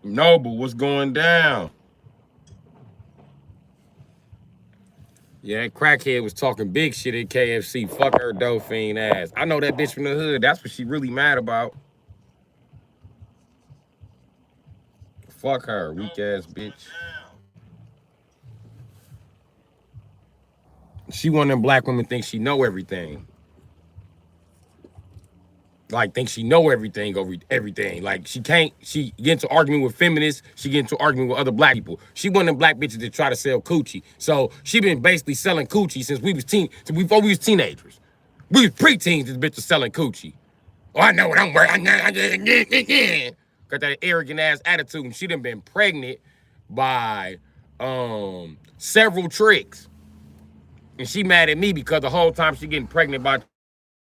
Noble, what's going down? Yeah, that crackhead was talking big shit at KFC. Fuck her Dauphine ass. I know that bitch from the hood. That's what she really mad about. Fuck her, weak ass bitch. She one of them black women think she know everything. Like think she know everything over everything. Like she can't. She get into argument with feminists. She get into argument with other black people. She one of them black bitches that try to sell coochie. So she been basically selling coochie since we was before we was teenagers. We was preteens. This bitch was selling coochie. Oh, I know what I'm worth. Got that arrogant ass attitude, and she done been pregnant by several tricks. And she mad at me because the whole time she getting pregnant by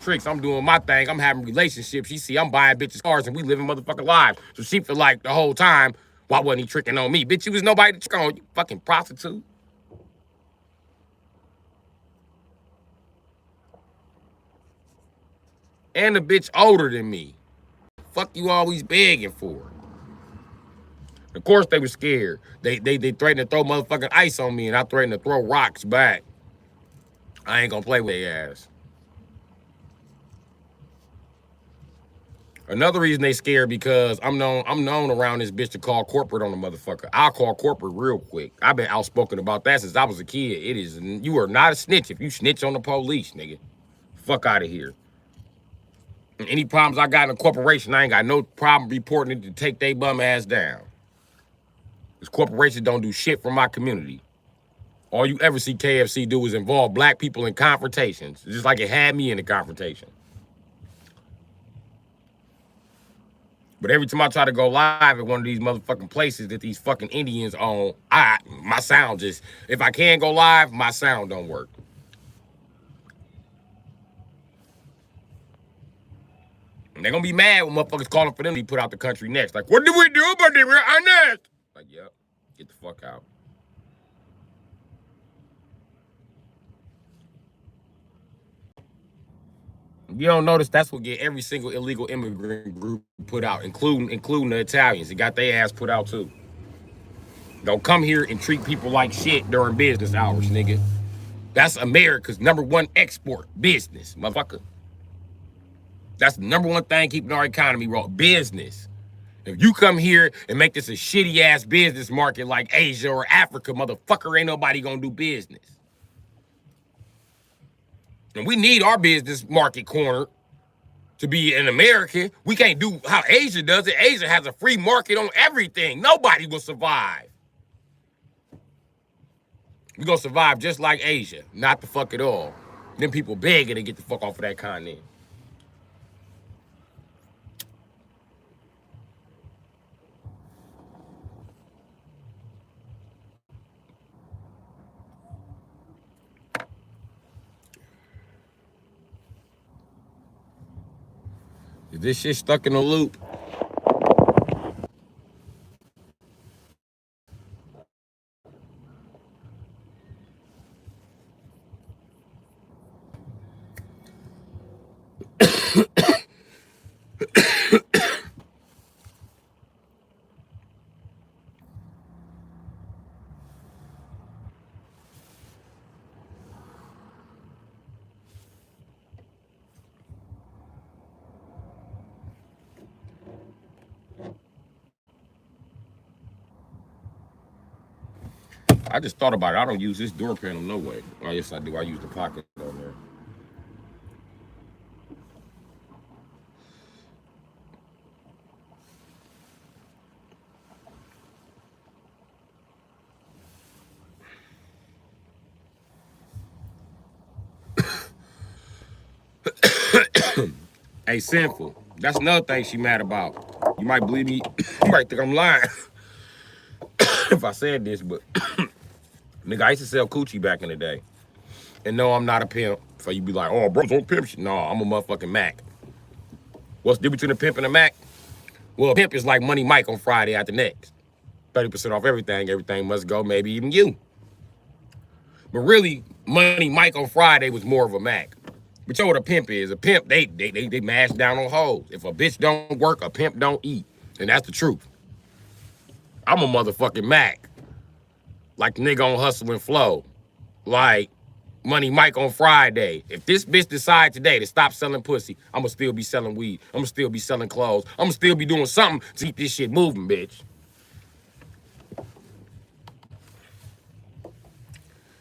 tricks, I'm doing my thing. I'm having relationships. She see I'm buying bitches cars and we living motherfucking lives. So she feel like the whole time, why wasn't he tricking on me? Bitch, you was nobody to trick on, you fucking prostitute. And the bitch older than me. Fuck you always begging for. Of course they were scared. They threatened to throw motherfucking ice on me and I threatened to throw rocks back. I ain't gonna play with their ass. Another reason they scared because I'm known around this bitch to call corporate on the motherfucker. I'll call corporate real quick. I've been outspoken about that since I was a kid. You are not a snitch if you snitch on the police, nigga. Fuck out of here. Any problems I got in a corporation, I ain't got no problem reporting it to take they bum ass down. Because corporations don't do shit for my community. All you ever see KFC do is involve black people in confrontations, just like it had me in a confrontation. But every time I try to go live at one of these motherfucking places that these fucking Indians own, my sound just, if I can't go live, my sound don't work. And they're gonna be mad when motherfuckers calling for them to be put out the country next. Like, what do we do about it? We're honest. Like, yep, get the fuck out. You don't notice that's what get every single illegal immigrant group put out, including the Italians. It got their ass put out too. Don't come here and treat people like shit during business hours, nigga. That's America's #1 export, business, motherfucker. That's the #1 thing keeping our economy rolling, business. If you come here and make this a shitty ass business market like Asia or Africa, motherfucker, ain't nobody gonna do business. And we need our business market corner to be an American. We can't do how Asia does it. Asia has a free market on everything. Nobody will survive. We're gonna survive just like Asia, not the fuck at all. Them people begging to get the fuck off of that continent. Is this shit stuck in a loop? I just thought about it. I don't use this door panel no way. Oh, yes, I do. I use the pocket on there. Hey, Sinful. That's another thing she mad about. You might believe me. You might think I'm lying if I said this, but nigga, I used to sell coochie back in the day. And no, I'm not a pimp. So you be like, oh, bro, don't pimp shit. No, I'm a motherfucking Mac. What's the difference between a pimp and a Mac? Well, a pimp is like Money Mike on Friday after next. 30% off everything. Everything must go, maybe even you. But really, Money Mike on Friday was more of a Mac. But you know what a pimp is? A pimp, they mash down on hoes. If a bitch don't work, a pimp don't eat. And that's the truth. I'm a motherfucking Mac. Like the nigga on Hustle and Flow. Like Money Mike on Friday. If this bitch decide today to stop selling pussy, I'ma still be selling weed. I'ma still be selling clothes. I'ma still be doing something to keep this shit moving, bitch.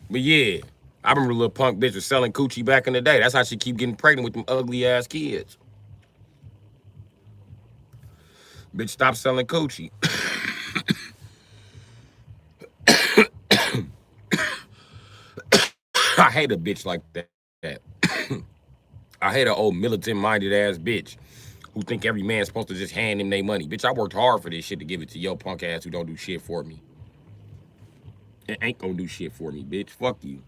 But yeah, I remember the little punk bitch was selling coochie back in the day. That's how she keep getting pregnant with them ugly ass kids. Bitch, stop selling coochie. I hate a bitch like that. I hate an old militant-minded ass bitch who think every man's supposed to just hand him their money. Bitch, I worked hard for this shit to give it to your punk ass who don't do shit for me. It ain't gonna do shit for me, bitch. Fuck you.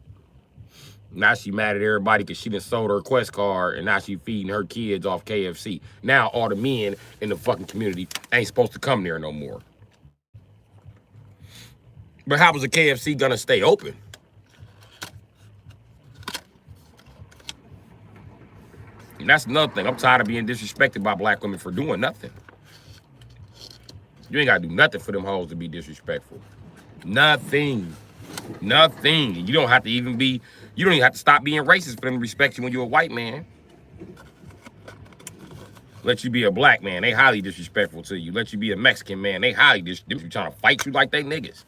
Now she mad at everybody because she done sold her Quest card and now she feeding her kids off KFC. Now all the men in the fucking community ain't supposed to come there no more. But how was the KFC gonna stay open? And that's another thing. I'm tired of being disrespected by black women for doing nothing. You ain't gotta do nothing for them hoes to be disrespectful. Nothing. Nothing. You don't have to even be, you don't even have to stop being racist for them to respect you when you're a white man. Let you be a black man, they highly disrespectful to you. Let you be a Mexican man, they highly disrespectful, trying to fight you like they niggas.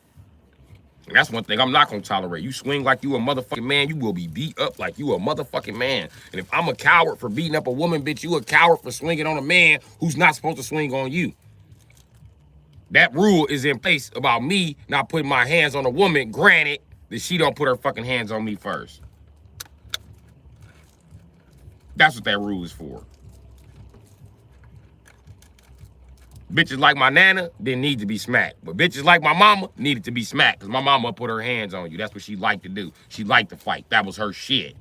And that's one thing I'm not gonna tolerate. You swing like you a motherfucking man, you will be beat up like you a motherfucking man. And if I'm a coward for beating up a woman, bitch, you a coward for swinging on a man who's not supposed to swing on you. That rule is in place about me not putting my hands on a woman, granted that she don't put her fucking hands on me first. That's what that rule is for. Bitches like my nana didn't need to be smacked. But bitches like my mama needed to be smacked because my mama put her hands on you. That's what she liked to do. She liked to fight. That was her shit.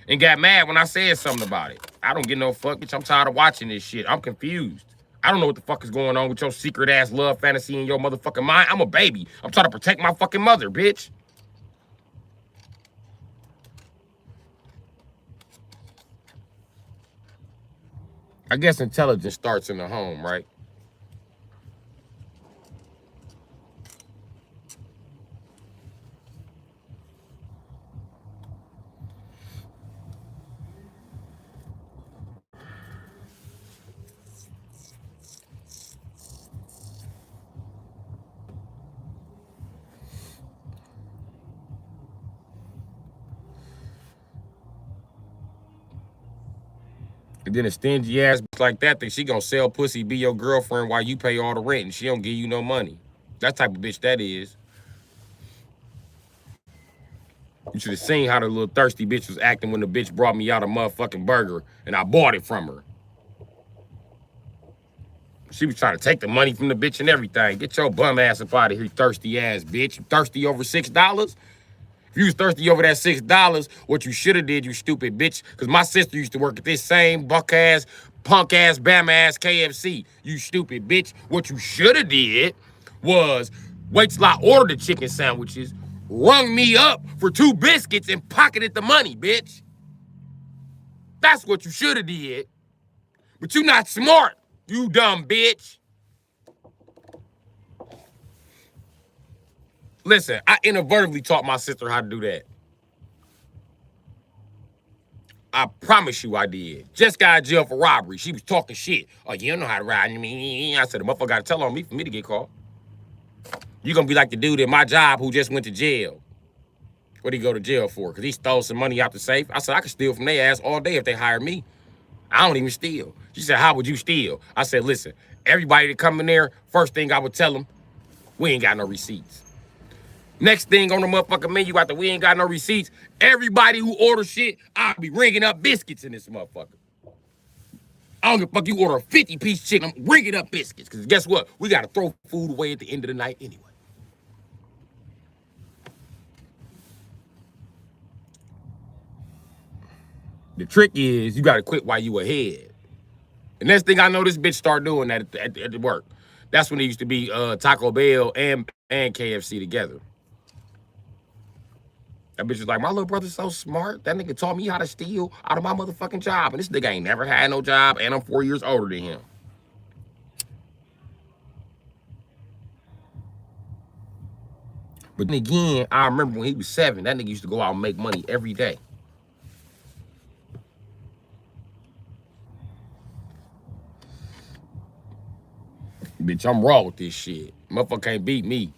And got mad when I said something about it. I don't get no fuck, bitch. I'm tired of watching this shit. I'm confused. I don't know what the fuck is going on with your secret ass love fantasy in your motherfucking mind. I'm a baby. I'm trying to protect my fucking mother, bitch. I guess intelligence starts in the home, right? And then a stingy ass bitch like that think she gonna sell pussy, be your girlfriend while you pay all the rent and she don't give you no money. That type of bitch that is. You should have seen how the little thirsty bitch was acting when the bitch brought me out a motherfucking burger and I bought it from her. She was trying to take the money from the bitch and everything. Get your bum ass up out of here, thirsty ass bitch. You thirsty over $6? If you was thirsty over that $6, what you should have did, you stupid bitch, because my sister used to work at this same buck-ass, punk-ass, bam-ass KFC. You stupid bitch. What you should have did was wait till I ordered the chicken sandwiches, rung me up for 2 biscuits, and pocketed the money, bitch. That's what you should have did. But you not smart, you dumb bitch. Listen, I inadvertently taught my sister how to do that. I promise you I did. Just got out of jail for robbery. She was talking shit. Oh, you don't know how to ride. I said, the motherfucker got to tell on me for me to get caught. You gonna be like the dude at my job who just went to jail. What did he go to jail for? Because he stole some money out the safe. I said, I could steal from their ass all day if they hire me. I don't even steal. She said, how would you steal? I said, listen, everybody that come in there, first thing I would tell them, we ain't got no receipts. Next thing on the motherfucking menu after we ain't got no receipts, everybody who orders shit, I'll be ringing up biscuits in this motherfucker. I don't give a fuck, you order a 50-piece chicken, I'm ringing up biscuits. Because guess what? We got to throw food away at the end of the night anyway. The trick is you got to quit while you ahead. The next thing I know, this bitch start doing that at work. That's when it used to be Taco Bell and KFC together. That bitch was like, my little brother's so smart. That nigga taught me how to steal out of my motherfucking job. And this nigga ain't never had no job, and I'm 4 years older than him. But then again, I remember when he was 7, that nigga used to go out and make money every day. Bitch, I'm raw with this shit. Motherfucker can't beat me.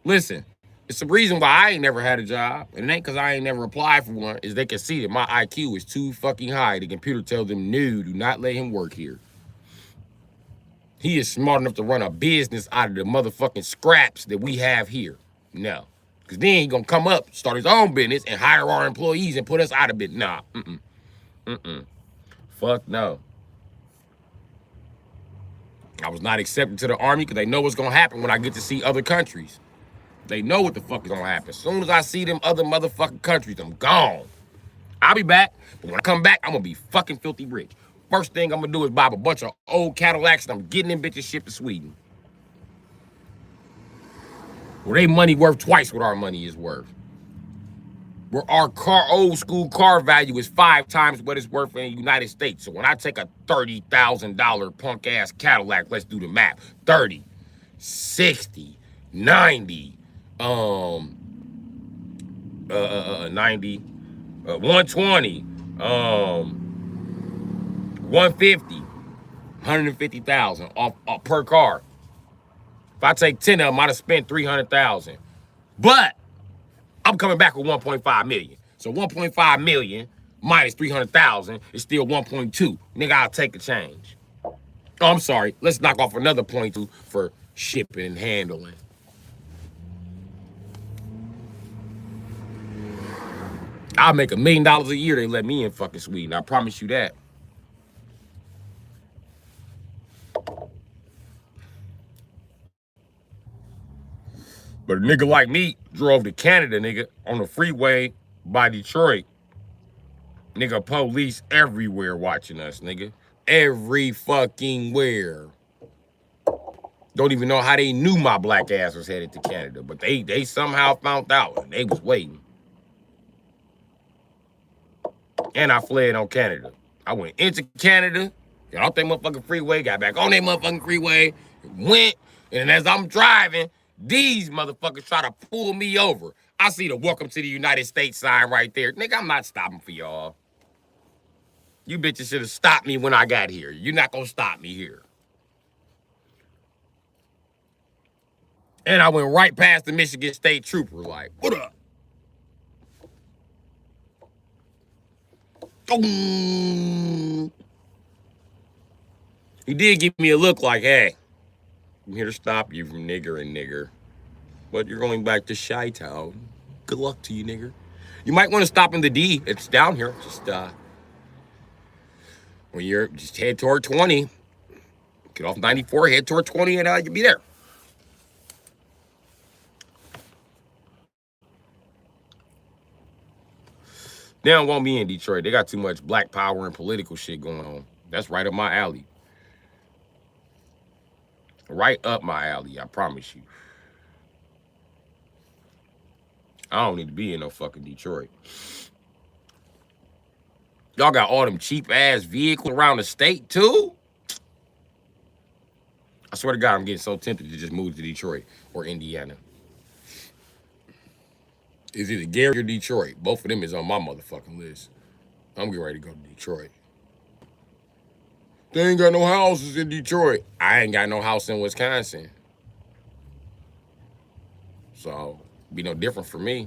Listen, it's the reason why I ain't never had a job, and it ain't because I ain't never applied for one, is they can see that my IQ is too fucking high. The computer tells them, no, do not let him work here. He is smart enough to run a business out of the motherfucking scraps that we have here. No. Because then he gonna come up, start his own business, and hire our employees and put us out of it. Nah, fuck no. I was not accepted to the army because they know what's gonna happen when I get to see other countries. They know what the fuck is gonna happen. As soon as I see them other motherfucking countries, I'm gone. I'll be back, but when I come back, I'm gonna be fucking filthy rich. First thing I'm gonna do is buy a bunch of old Cadillacs and I'm getting them bitches shipped to Sweden. Where they money worth twice what our money is worth. Where our old school car value is 5 times what it's worth in the United States. So when I take a $30,000 punk ass Cadillac, let's do the math. 30, 60, 90, 90, 120, 150, 150,000 off per car. If I take 10 of them, I'd have spent 300,000. But I'm coming back with 1.5 million. So 1.5 million minus 300,000 is still 1.2. Nigga, I'll take a change. Oh, I'm sorry. Let's knock off another 0.2 for shipping and handling. I'll make $1 million a year. They let me in fucking Sweden. I promise you that. But a nigga like me drove to Canada, nigga, on the freeway by Detroit. Nigga, police everywhere watching us, nigga. Every fucking where. Don't even know how they knew my black ass was headed to Canada, but they somehow found out and they was waiting. And I fled on Canada. I went into Canada, got off that motherfucking freeway, got back on that motherfucking freeway, went, and as I'm driving, these motherfuckers try to pull me over. I see the welcome to the United States sign right there. Nigga, I'm not stopping for y'all. You bitches should have stopped me when I got here. You're not gonna stop me here. And I went right past the Michigan State Trooper, like, what up? He did give me a look like, hey, I'm here to stop you from nigger and nigger. But you're going back to Chi-Town. Good luck to you, nigger. You might want to stop in the D. It's down here. Just when you're just head toward 20. Get off 94, head toward 20, and you'll be there. They don't want me in Detroit. They got too much black power and political shit going on. That's right up my alley. Right up my alley, I promise you. I don't need to be in no fucking Detroit. Y'all got all them cheap ass vehicles around the state too? I swear to God, I'm getting so tempted to just move to Detroit or Indiana. It's either Gary or Detroit. Both of them is on my motherfucking list. I'm getting ready to go to Detroit. They ain't got no houses in Detroit. I ain't got no house in Wisconsin. So, be no different for me.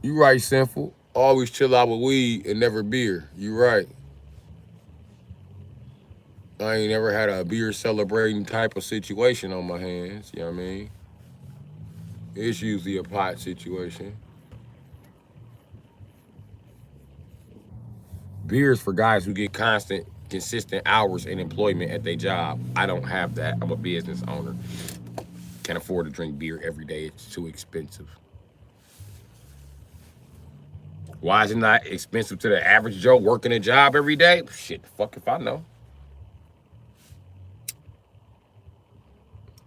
You right, Sinful. Always chill out with weed and never beer. You right. I ain't never had a beer celebrating type of situation on my hands. You know what I mean? It's usually a pot situation. Beers for guys who get consistent hours in employment at their job. I don't have that. I'm a business owner. Can't afford to drink beer every day. It's too expensive. Why is it not expensive to the average Joe working a job every day? Shit, the fuck if I know.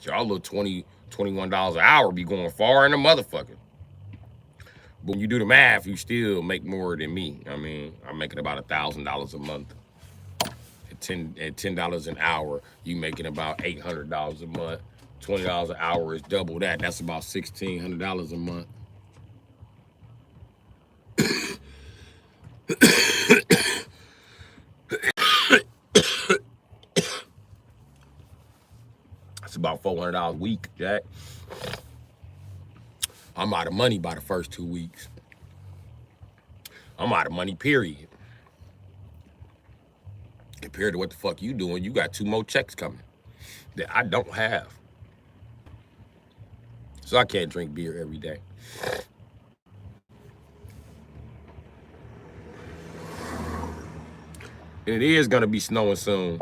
Y'all little $20, $21 an hour be going far in a motherfucker. But when you do the math, you still make more than me. I mean, I'm making about $1,000 a month. At $10 an hour, you making about $800 a month. $20 an hour is double that. That's about $1,600 a month. That's about $400 a week, Jack. I'm out of money by the first 2 weeks. I'm out of money, period. Compared to what the fuck you doing, you got 2 more checks coming that I don't have. So I can't drink beer every day. And it is gonna be snowing soon.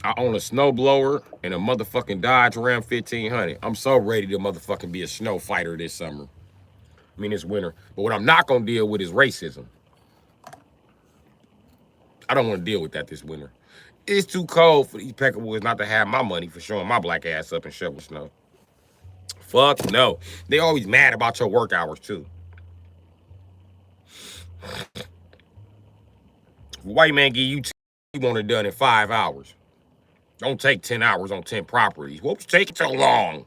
I own a snowblower and a motherfucking Dodge Ram 1500. I'm so ready to motherfucking be a snow fighter this summer. I mean, this winter. But what I'm not gonna deal with is racism. I don't want to deal with that this winter. It's too cold for these Peckerwoods not to have my money for showing my black ass up and shoveling snow. Fuck no. They always mad about your work hours too. White man give you want it done in 5 hours. Don't take 10 hours on 10 properties. What's taking so long?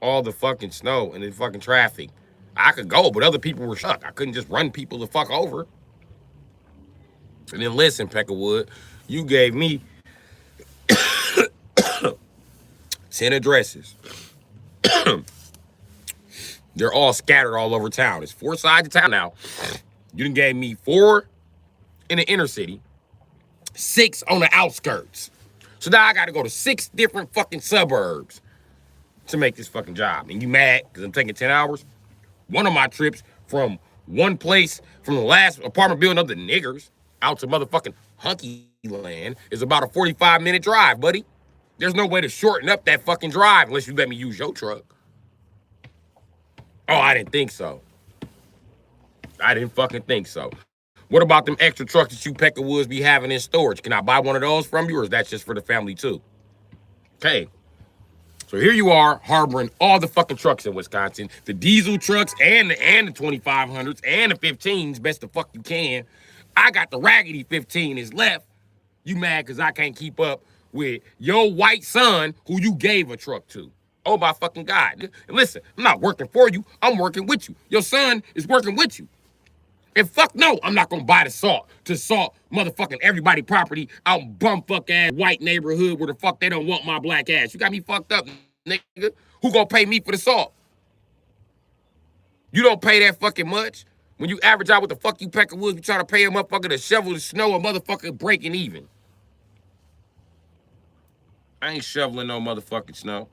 All the fucking snow and the fucking traffic. I could go, but other people were stuck. I couldn't just run people the fuck over. And then listen, Peckerwood, you gave me 10 addresses. They're all scattered all over town. It's 4 sides of town now. You done gave me 4 in the inner city, 6 on the outskirts. So now I gotta go to 6 different fucking suburbs to make this fucking job. And you mad because I'm taking 10 hours? One of my trips from one place, from the last apartment building of the niggers out to motherfucking Hunky Land is about a 45-minute drive, buddy. There's no way to shorten up that fucking drive unless you let me use your truck. Oh, I didn't think so. I didn't fucking think so. What about them extra trucks that you Peckerwoods be having in storage? Can I buy one of those from you, or is that just for the family too? Okay. So here you are harboring all the fucking trucks in Wisconsin, the diesel trucks and the 2500s and the 15s, best the fuck you can. I got the raggedy 15 is left. You mad because I can't keep up with your white son who you gave a truck to. Oh my fucking God. And listen, I'm not working for you. I'm working with you. Your son is working with you. And fuck no, I'm not gonna buy the salt to salt motherfucking everybody property out in bumfuck ass white neighborhood where the fuck they don't want my black ass. You got me fucked up, nigga. Who gonna pay me for the salt? You don't pay that fucking much. When you average out what the fuck you Peckerwoods, you try to pay a motherfucker to shovel the snow, a motherfucker breaking even. I ain't shoveling no motherfucking snow.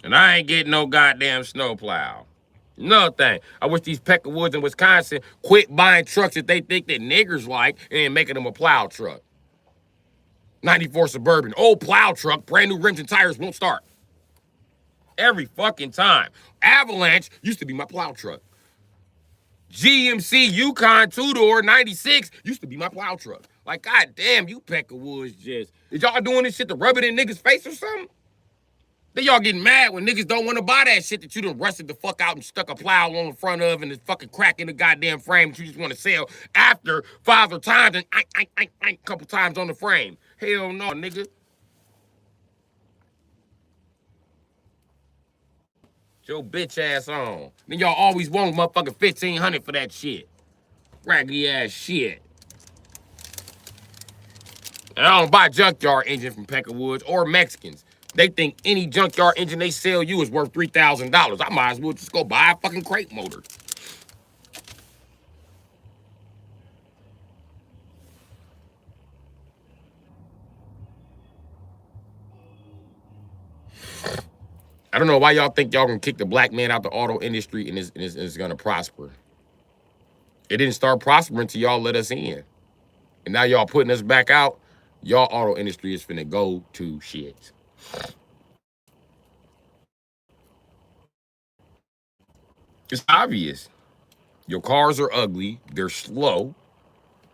And I ain't getting no goddamn snowplow. Another thing, I wish these Peckerwoods in Wisconsin quit buying trucks that they think that niggers like and making them a plow truck. 94 Suburban, old plow truck, brand new rims and tires, won't start. Every fucking time. Avalanche used to be my plow truck. GMC Yukon 2-door 96 used to be my plow truck. Like, goddamn, you Peckerwoods just... Is y'all doing this shit to rub it in niggas' face or something? Then y'all getting mad when niggas don't want to buy that shit that you done rusted the fuck out and stuck a plow on the front of and the fucking crack in the goddamn frame that you just want to sell after 5 or times and a couple times on the frame. Hell no, nigga. Your bitch ass on. Then y'all always want motherfucking 1500 for that shit. Raggedy ass shit. And I don't buy junkyard engine from Peckerwoods or Mexicans. They think any junkyard engine they sell you is worth $3,000. I might as well just go buy a fucking crate motor. I don't know why y'all think y'all gonna kick the black man out the auto industry and it's gonna prosper. It didn't start prospering until y'all let us in. And now y'all putting us back out. Y'all auto industry is finna go to shit. It's obvious. Your cars are ugly. They're slow.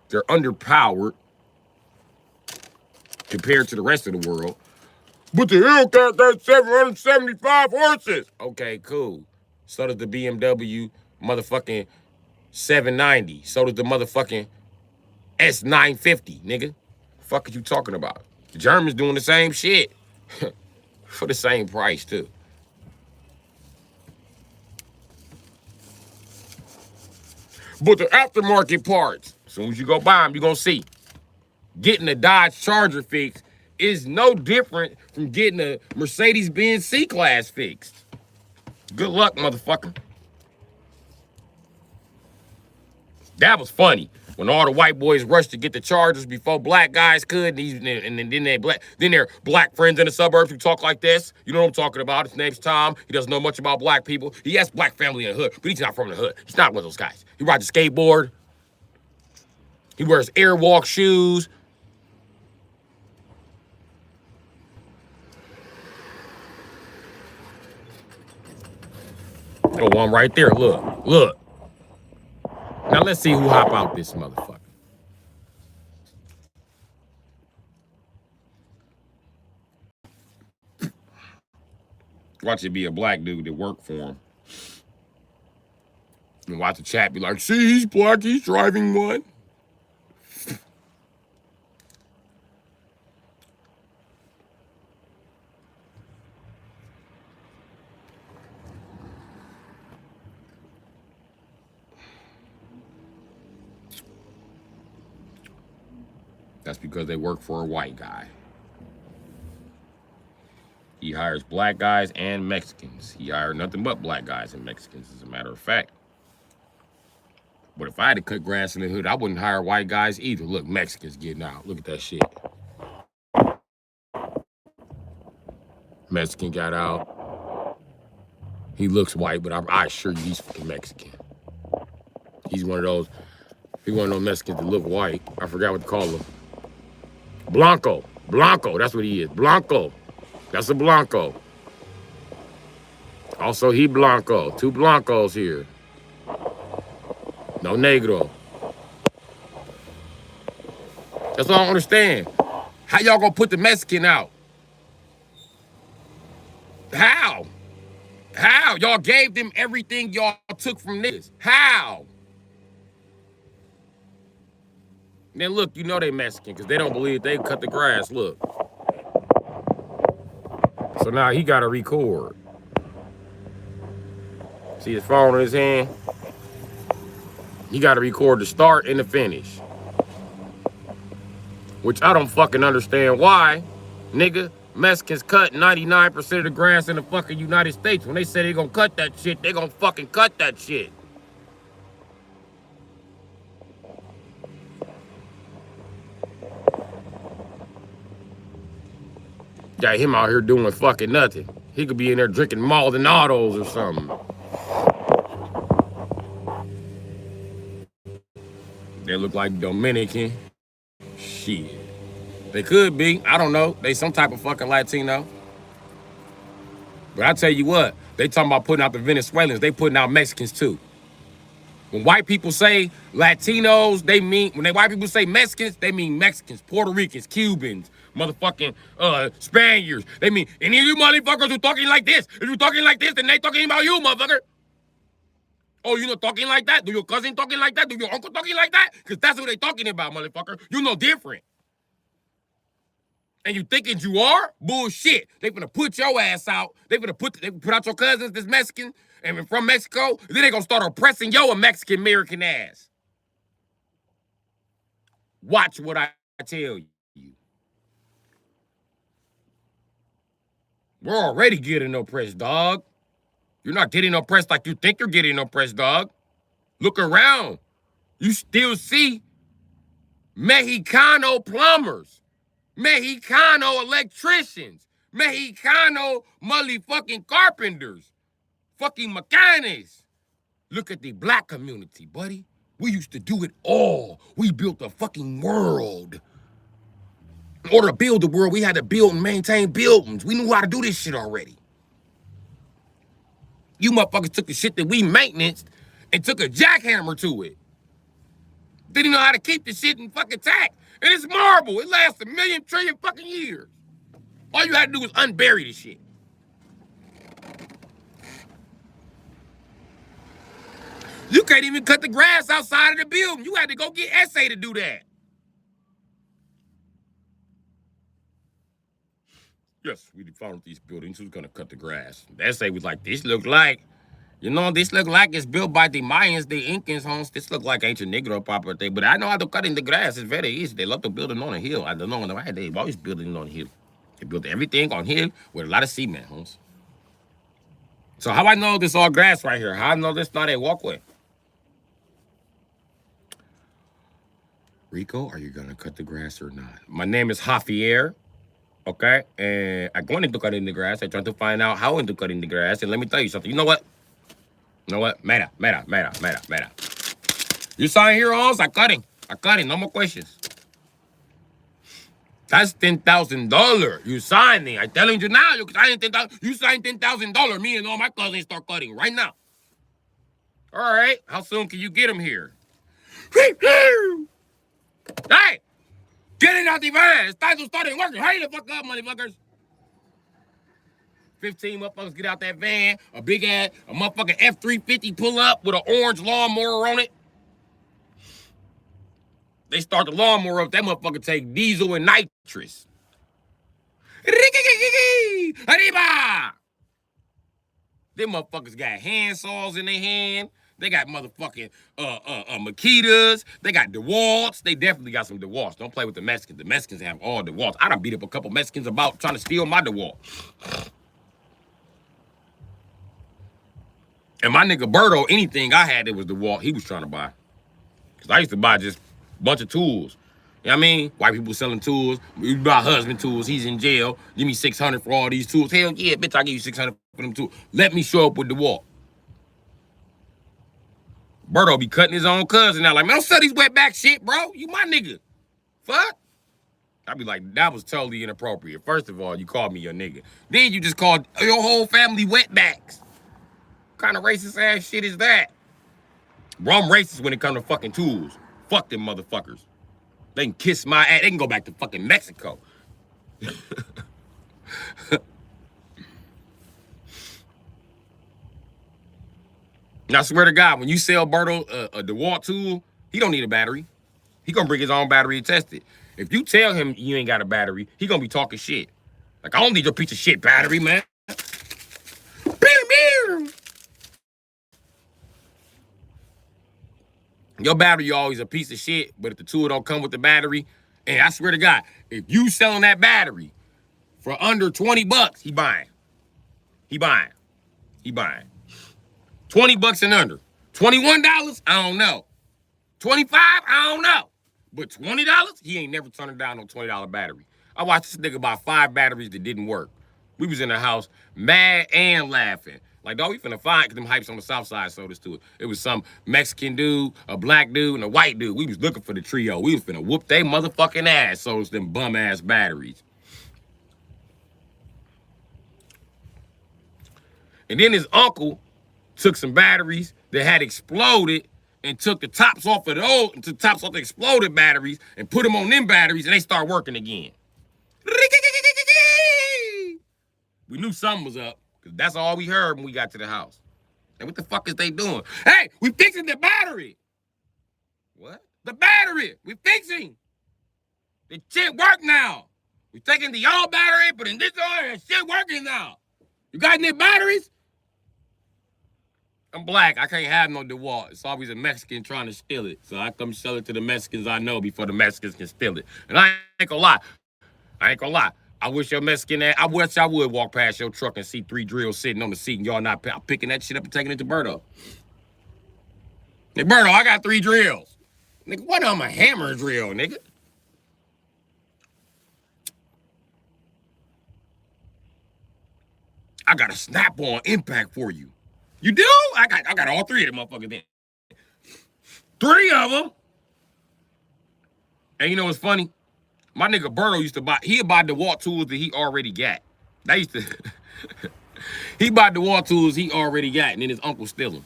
They're underpowered compared to the rest of the world. But the Hellcat got 775 horses. Okay, cool. So does the BMW motherfucking 790. So does the motherfucking S950, nigga. Fuck are you talking about? The Germans doing the same shit for the same price too. But the aftermarket parts, as soon as you go buy them, you're gonna see. Getting a Dodge Charger fixed is no different from getting a Mercedes-Benz C-Class fixed. Good luck, motherfucker. That was funny. When all the white boys rushed to get the Chargers before black guys could, and then their black friends in the suburbs who talk like this. You know what I'm talking about. His name's Tom. He doesn't know much about black people. He has black family in the hood, but he's not from the hood. He's not one of those guys. He rides a skateboard. He wears Airwalk shoes. Oh, one right there. Look, look. Now let's see who hop out this motherfucker. Watch it be a black dude that worked for him. And watch the chat be like, see, he's black, he's driving one. That's because they work for a white guy. He hires black guys and Mexicans. He hired nothing but black guys and Mexicans, as a matter of fact. But if I had to cut grass in the hood, I wouldn't hire white guys either. Look, Mexicans getting out. Look at that shit. Mexican got out. He looks white, but I assure you he's fucking Mexican. He's one of those Mexicans that look white. I forgot what to call him. Blanco. Blanco, that's what he is. Blanco. That's a Blanco. Also, he Blanco. Two Blancos here. No Negro. That's all I don't understand. How y'all gonna put the Mexican out? How? How? Y'all gave them everything y'all took from this. How? Then look, you know they Mexican because they don't believe they cut the grass. Look. So now he got to record. See his phone in his hand? He got to record the start and the finish. Which I don't fucking understand why, nigga. Mexicans cut 99% of the grass in the fucking United States. When they say they gonna cut that shit, they gonna fucking cut that shit. Got him out here doing fucking nothing. He could be in there drinking Maldonados or something. They look like Dominican. Shit. They could be. I don't know. They some type of fucking Latino. But I tell you what, they talking about putting out the Venezuelans. They putting out Mexicans too. When white people say Latinos, when white people say Mexicans, they mean Mexicans, Puerto Ricans, Cubans, motherfucking Spaniards. They mean any of you motherfuckers who talking like this. If you talking like this, then they talking about you, motherfucker. Oh, you know talking like that? Do your cousin talking like that? Do your uncle talking like that? Because that's what they talking about, motherfucker. You know different. And you thinking you are? Bullshit. They gonna put your ass out. They put out your cousins that's Mexican and from Mexico. Then they gonna start oppressing your Mexican American ass. Watch what I tell you. We're already getting oppressed, dog. You're not getting oppressed like you think you're getting oppressed, dog. Look around. You still see Mexicano plumbers. Mexicano electricians, Mexicano motherfucking carpenters, fucking mechanics. Look at the black community, buddy. We used to do it all. We built a fucking world. In order to build the world, we had to build and maintain buildings. We knew how to do this shit already. You motherfuckers took the shit that we maintenanced and took a jackhammer to it. Didn't know how to keep the shit in fucking tact. And it's marble. It lasts 1,000,000 trillion fucking years. All you had to do was unbury the shit. You can't even cut the grass outside of the building. You had to go get SA to do that. Yes, we found these buildings. Who's gonna cut the grass? The SA was like, this look like, this look like it's built by the Mayans, the Incans, homes. This look like ancient Negro property. But I know how to cut in the grass. It's very easy. They love to build it on a hill. I don't know why they always building on a hill. They built everything on hill with a lot of cement, homes. So how I know this all grass right here? How I know this not a walkway? Rico, are you gonna cut the grass or not? My name is Javier. Okay, and I'm going to cut in the grass. I tried to find out how to cut in the grass, and let me tell you something. You know what? Mera. You sign here, homes. I'm cutting. No more questions. That's $10,000. You signing. I'm telling you now. You sign $10,000. You sign $10,000. Me and all my cousins start cutting right now. All right. How soon can you get them here? Hey, get it out the van. It's time to start working. Hurry the fuck up, motherfuckers. 15 motherfuckers get out that van. A motherfucking F-350 pull up with an orange lawnmower on it. They start the lawnmower up. That motherfucker take diesel and nitrous. Arriba! Them motherfuckers got hand saws in their hand. They got motherfucking Makitas. They got DeWalt's. They definitely got some DeWalt's. Don't play with the Mexicans. The Mexicans have all DeWalt's. I done beat up a couple Mexicans about trying to steal my DeWalt. And my nigga Berto, anything I had that was DeWalt, he was trying to buy. Because I used to buy just a bunch of tools. You know what I mean? White people selling tools. You buy husband tools. He's in jail. Give me $600 for all these tools. Hell yeah, bitch, I give you $600 for them tools. Let me show up with DeWalt. Berto be cutting his own cousin out. Like, man, don't sell these wetback shit, bro. You my nigga. Fuck. I be like, that was totally inappropriate. First of all, you called me your nigga. Then you just called your whole family wetbacks. What kind of racist ass shit is that? Bro, I'm racist when it comes to fucking tools. Fuck them motherfuckers. They can kiss my ass. They can go back to fucking Mexico. And I swear to God, when you sell Berto a DeWalt tool, he don't need a battery. He gonna bring his own battery and test it. If you tell him you ain't got a battery, he gonna be talking shit. Like, I don't need your piece of shit battery, man. Your battery always a piece of shit, but if the tool don't come with the battery, and I swear to God, if you selling that battery for under 20 bucks, he buying. 20 bucks and under. $21, I don't know. 25, I don't know. But $20, he ain't never turning down no $20 battery. I watched this nigga buy 5 batteries that didn't work. We was in the house mad and laughing. Like, dog, we finna find, because them hypes on the south side sold us to it. It was some Mexican dude, a black dude, and a white dude. We was looking for the trio. We was finna whoop they motherfucking ass, sold us them bum-ass batteries. And then his uncle took some batteries that had exploded and took the tops off of the exploded batteries and put them on them batteries, and they start working again. We knew something was up, because that's all we heard when we got to the house. And what the fuck is they doing? Hey, we fixing the battery. What? The battery. We fixing. The shit work now. We taking the old battery, putting this on, and shit working now. You got any batteries? I'm black. I can't have no DeWalt. It's always a Mexican trying to steal it. So I come sell it to the Mexicans I know before the Mexicans can steal it. And I ain't gonna lie. I wish your Mexican ass, I wish I would walk past your truck and see 3 drills sitting on the seat and y'all not picking that shit up and taking it to Berto. Hey, Berto, I got 3 drills. Nigga, what on my hammer drill, nigga? I got a snap-on impact for you. You do? I got all 3 of them motherfuckers then. 3 of them. And you know what's funny? My nigga Berto used to buy DeWalt tools that he already got. They used to, he bought DeWalt tools he already got, and then his uncle steal them.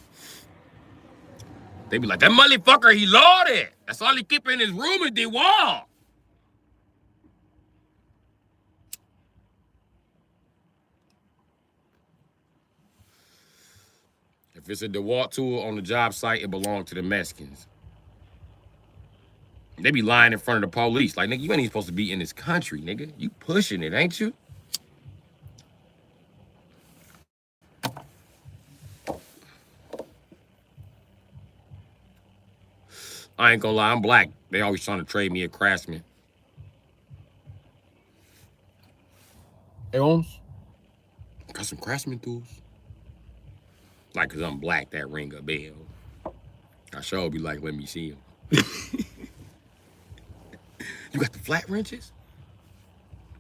They be like, that motherfucker, he loaded. That's all he keep in his room is DeWalt. If it's a DeWalt tool on the job site, it belongs to the Mexicans. They be lying in front of the police. Like, nigga, you ain't even supposed to be in this country, nigga. You pushing it, ain't you? I ain't gonna lie, I'm black. They always trying to trade me a Craftsman. Hey, Holmes. Got some Craftsman tools. Like, cause I'm black, that ring a bell. I sure be like, let me see them. You got the flat wrenches?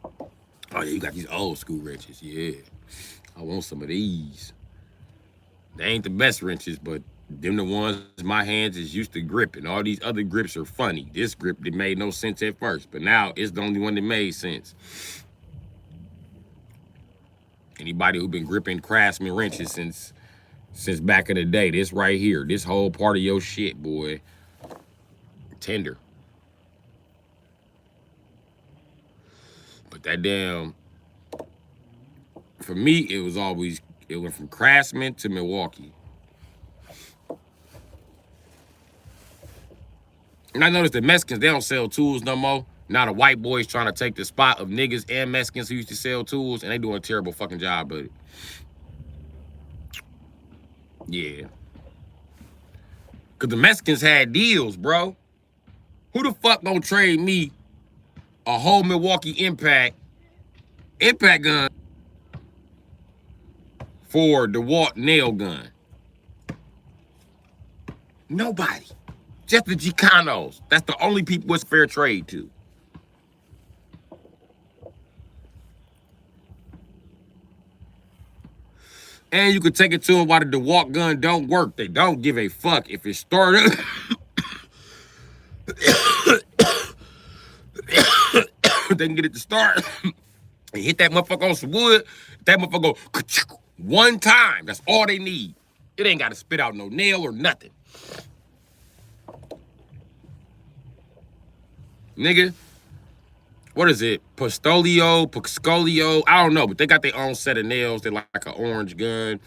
Oh yeah, you got these old school wrenches. Yeah, I want some of these. They ain't the best wrenches, but them the ones my hands is used to gripping. All these other grips are funny. This grip that made no sense at first, but now it's the only one that made sense. Anybody who been gripping Craftsman wrenches since back in the day, this right here, this whole part of your shit, boy, tender. But that damn, for me, it went from Craftsman to Milwaukee. And I noticed the Mexicans, they don't sell tools no more. Now the white boys trying to take the spot of niggas and Mexicans who used to sell tools, and they doing a terrible fucking job of it. Yeah. Because the Mexicans had deals, bro. Who the fuck gonna trade me a whole Milwaukee impact gun for the DeWalt nail gun? Nobody. Just the Chicanos. That's the only people it's fair trade to. And you can take it to them while the DeWalt gun don't work. They don't give a fuck if it started. They can get it to start and hit that motherfucker on some wood. That motherfucker go one time. That's all they need. It ain't got to spit out no nail or nothing. Nigga, what is it? Piscolio? I don't know, but they got their own set of nails. They're like an orange gun.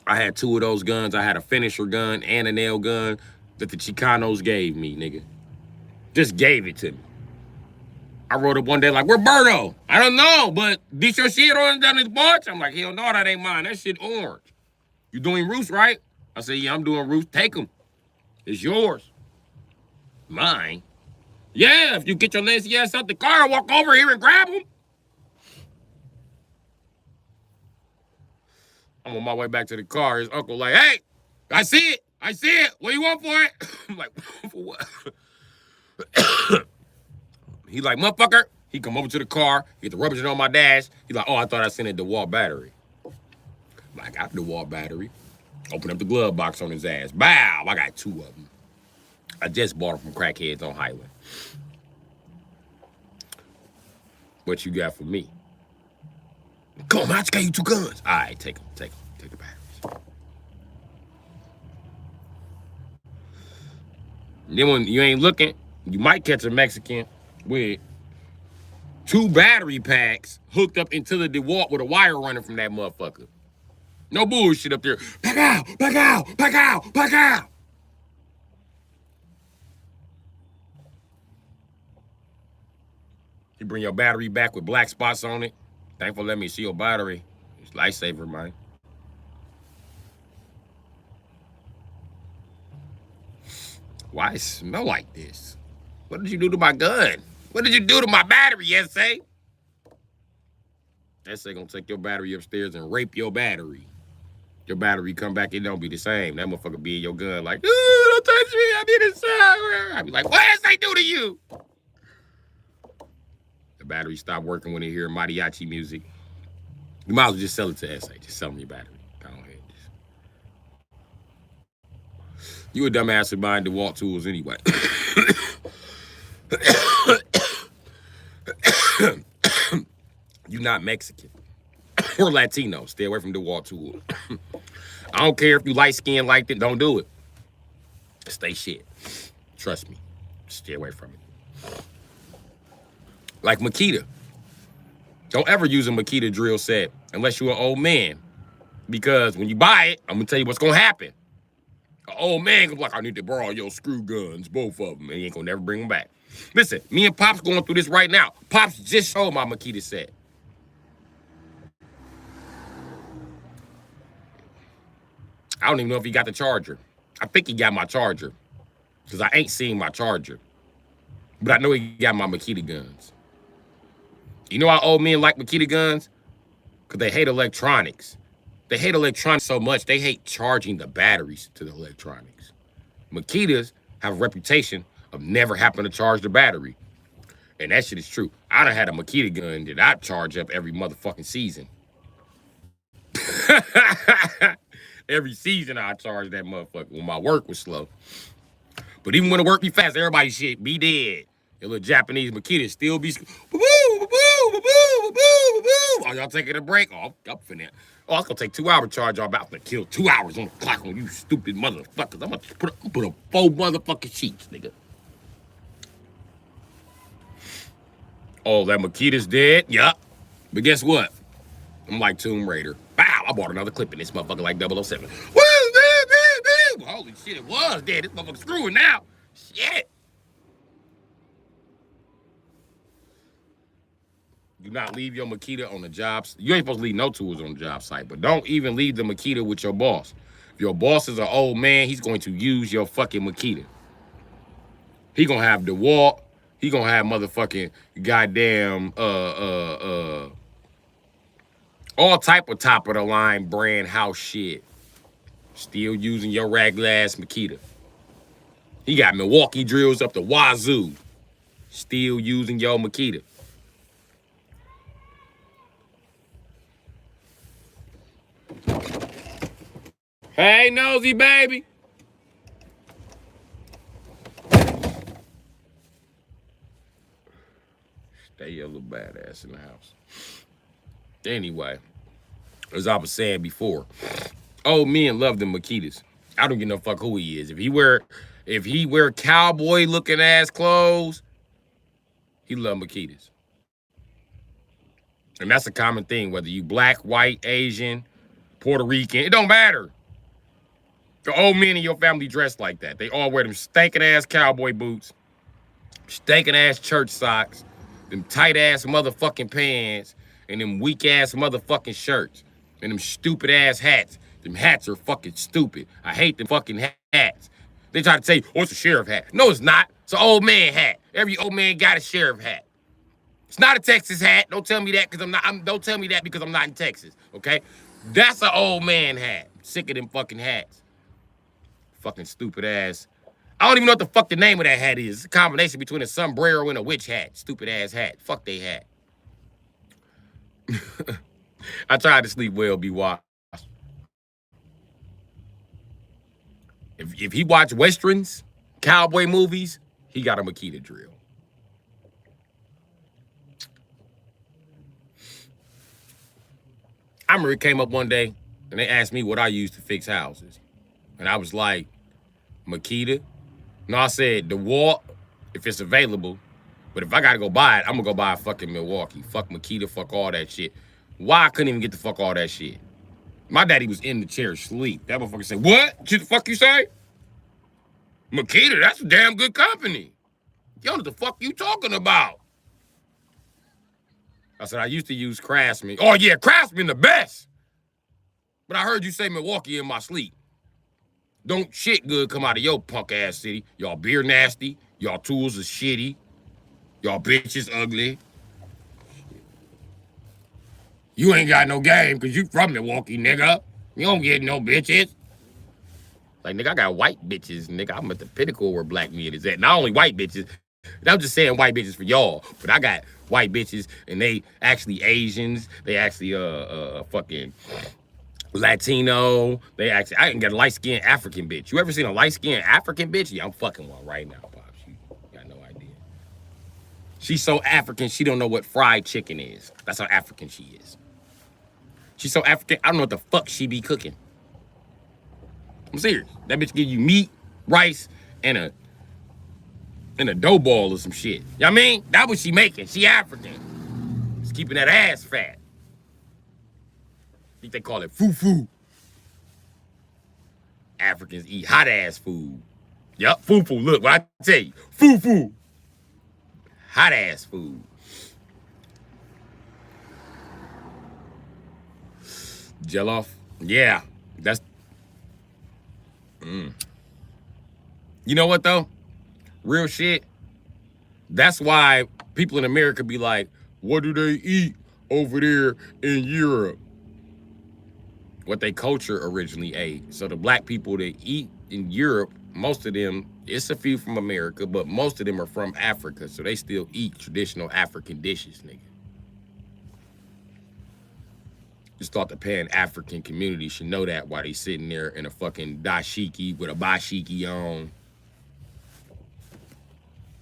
I had 2 of those guns. I had a finisher gun and a nail gun that the Chicanos gave me, nigga. Just gave it to me. I wrote up one day like, where Berto? I don't know, but this your shit on down this bunch? I'm like, hell no, that ain't mine. That shit orange. You doing roofs, right? I said, yeah, I'm doing roofs. Take them. It's yours. Mine? Yeah, if you get your lazy ass out the car and walk over here and grab them. I'm on my way back to the car. His uncle like, hey, I see it. I see it. What do you want for it? I'm like, for what? He like, motherfucker. He come over to the car, get the rubbish on my dash. He like, oh, I thought I sent a DeWalt battery. I'm like, I got the DeWalt battery. Open up the glove box on his ass. Bow, I got 2 of them. I just bought them from crackheads on Highland. What you got for me? Come on, man, I just gave you 2 guns. All right, take them, take the batteries. Then when you ain't looking, you might catch a Mexican with 2 battery packs hooked up into the DeWalt with a wire running from that motherfucker. No bullshit up there. Back out, back out, back out, back out. You bring your battery back with black spots on it. Thankful let me see your battery. It's lifesaver, man. Why it smell like this? What did you do to my gun? What did you do to my battery, S.A.? S.A. gonna take your battery upstairs and rape your battery. Your battery come back, it don't be the same. That motherfucker be in your gun like, don't touch me, I need a shower. I be like, what S.A. do to you? The battery stop working when they hear mariachi music. You might as well just sell it to S.A. Just sell me your battery. Go ahead. You a dumbass for buying DeWalt tools anyway. You not Mexican or Latino. Stay away from DeWalt tools. I don't care if you light skinned like that. Don't do it. Stay shit. Trust me. Stay away from it. Like Makita. Don't ever use a Makita drill set unless you're an old man. Because when you buy it, I'm gonna tell you what's gonna happen. An old man gonna be like, I need to borrow your screw guns, both of them, and he ain't gonna never bring them back. Listen, me and Pop's going through this right now. Pop's just showed my Makita set. I don't even know if he got the charger. I think he got my charger, because I ain't seen my charger. But I know he got my Makita guns. You know how old men like Makita guns? Because they hate electronics. They hate electronics so much, they hate charging the batteries to the electronics. Makitas have a reputation of never having to charge the battery. And that shit is true. I done had a Makita gun that I charge up every motherfucking season. Every season I charge that motherfucker when my work was slow. But even when the work be fast, everybody shit be dead. The little Japanese Makita still be oh, y'all taking a break? Oh, I'm finna. Oh, it's gonna take 2 hour charge. I'm about to kill 2 hours on the clock on you stupid motherfuckers. I'm gonna put a 4 motherfucking sheets, nigga. Oh, that Makita's dead? Yup. But guess what? I'm like Tomb Raider. Wow, I bought another clip in this motherfucker like 007. Woo, holy shit, it was dead. This motherfucker's screwing now. Shit. Do not leave your Makita on the jobs. You ain't supposed to leave no tools on the job site, but don't even leave the Makita with your boss. If your boss is an old man, he's going to use your fucking Makita. He gonna have DeWalt. He gonna have motherfucking goddamn all type of top of the line brand house shit. Still using your regular ass Makita. He got Milwaukee drills up the wazoo. Still using your Makita. Hey, nosy baby. Stay your little badass in the house. Anyway, as I was saying before, old men love them Makitas. I don't give no fuck who he is. If he wear cowboy looking ass clothes, he love Makitas. And that's a common thing, whether you black, white, Asian, Puerto Rican, it don't matter. The old men in your family dress like that. They all wear them stinking ass cowboy boots, stinking ass church socks, them tight ass motherfucking pants, and them weak ass motherfucking shirts, and them stupid ass hats. Them hats are fucking stupid. I hate them fucking hats. They try to say, oh, it's a sheriff hat. No, it's not. It's an old man hat. Every old man got a sheriff hat. It's not a Texas hat. Don't tell me that because don't tell me that because I'm not in Texas, okay? That's an old man hat. Sick of them fucking hats. Fucking stupid ass. I don't even know what the fuck the name of that hat is. It's a combination between a sombrero and a witch hat. Stupid ass hat. Fuck they hat. I tried to sleep well, be washed. If he watch westerns, cowboy movies, he got a Makita drill. I remember it came up one day and they asked me what I used to fix houses. And I was like, Makita. No, I said DeWalt, if it's available. But if I gotta go buy it, I'm gonna go buy a fucking Milwaukee. Fuck Makita, fuck all that shit. Why I couldn't even get the fuck all that shit? My daddy was in the chair asleep. That motherfucker said, what? What the fuck you say? Makita, that's a damn good company. Yo, what the fuck you talking about? I said, I used to use Craftsman. Oh yeah, Craftsman the best. But I heard you say Milwaukee in my sleep. Don't shit good come out of your punk ass city. Y'all beer nasty. Y'all tools is shitty. Y'all bitches ugly. You ain't got no game because you from Milwaukee, nigga. You don't get no bitches. Like, nigga, I got white bitches, nigga. I'm at the pinnacle where black men is at. Not only white bitches. I'm just saying white bitches for y'all. But I got white bitches, and they actually Asians. They actually fucking Latino. They actually, I can get a light-skinned African bitch. You ever seen a light-skinned African bitch? Yeah, I'm fucking one right now, Pops. You got no idea. She's so African, she don't know what fried chicken is. That's how African she is. She's so African, I don't know what the fuck she be cooking. I'm serious. That bitch give you meat, rice, and a dough ball or some shit. You know what I mean? That's what she making. She African. She's keeping that ass fat. I think they call it fufu. Africans eat hot ass food. Yup, foo-foo. Look, what I tell you, foo-foo. Hot ass food. Jollof. Yeah, that's. You know what though? Real shit. That's why people in America be like, what do they eat over there in Europe? What they culture originally ate. So the black people that eat in Europe, most of them, it's a few from America, but most of them are from Africa. So they still eat traditional African dishes, nigga. Just thought the Pan-African community should know that while they sitting there in a fucking dashiki with a bashiki on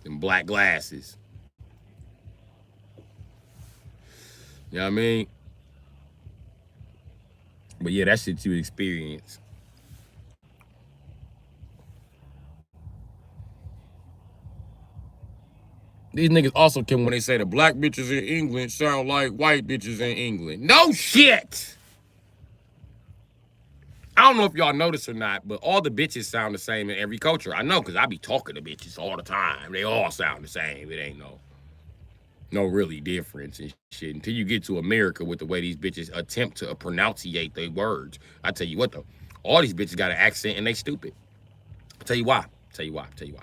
and black glasses. You know what I mean? But yeah, that shit you experience. These niggas also can when they say the black bitches in England sound like white bitches in England. No shit! I don't know if y'all notice or not, but all the bitches sound the same in every culture. I know, because I be talking to bitches all the time. They all sound the same. It ain't no really difference and shit until you get to America with the way these bitches attempt to pronunciate their words. I tell you what though, all these bitches got an accent and they stupid. I'll tell you why. Tell you why. There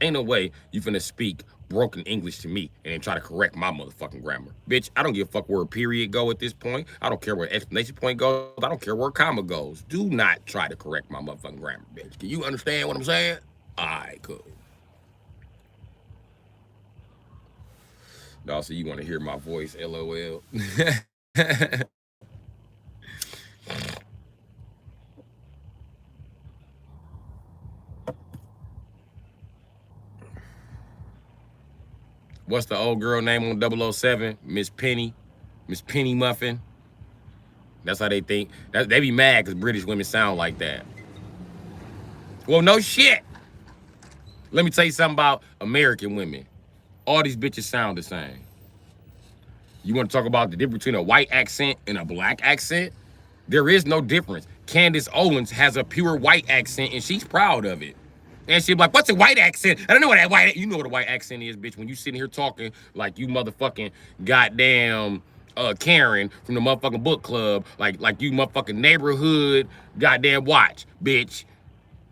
ain't no way you finna speak broken English to me and then try to correct my motherfucking grammar. Bitch, I don't give a fuck where a period go at this point. I don't care where exclamation point goes. I don't care where a comma goes. Do not try to correct my motherfucking grammar, bitch. Can you understand what I'm saying? All right, cool. Also, you want to hear my voice, LOL. What's the old girl name on 007? Miss Penny Muffin. That's how they think. They be mad because British women sound like that. Well, no shit. Let me tell you something about American women. All these bitches sound the same. You want to talk about the difference between a white accent and a black accent? There is no difference. Candace Owens has a pure white accent and she's proud of it. And she's like, what's a white accent? I don't know what that white, you know what a white accent is, bitch. When you sitting here talking like you motherfucking goddamn Karen from the motherfucking book club, like you motherfucking neighborhood goddamn watch, bitch.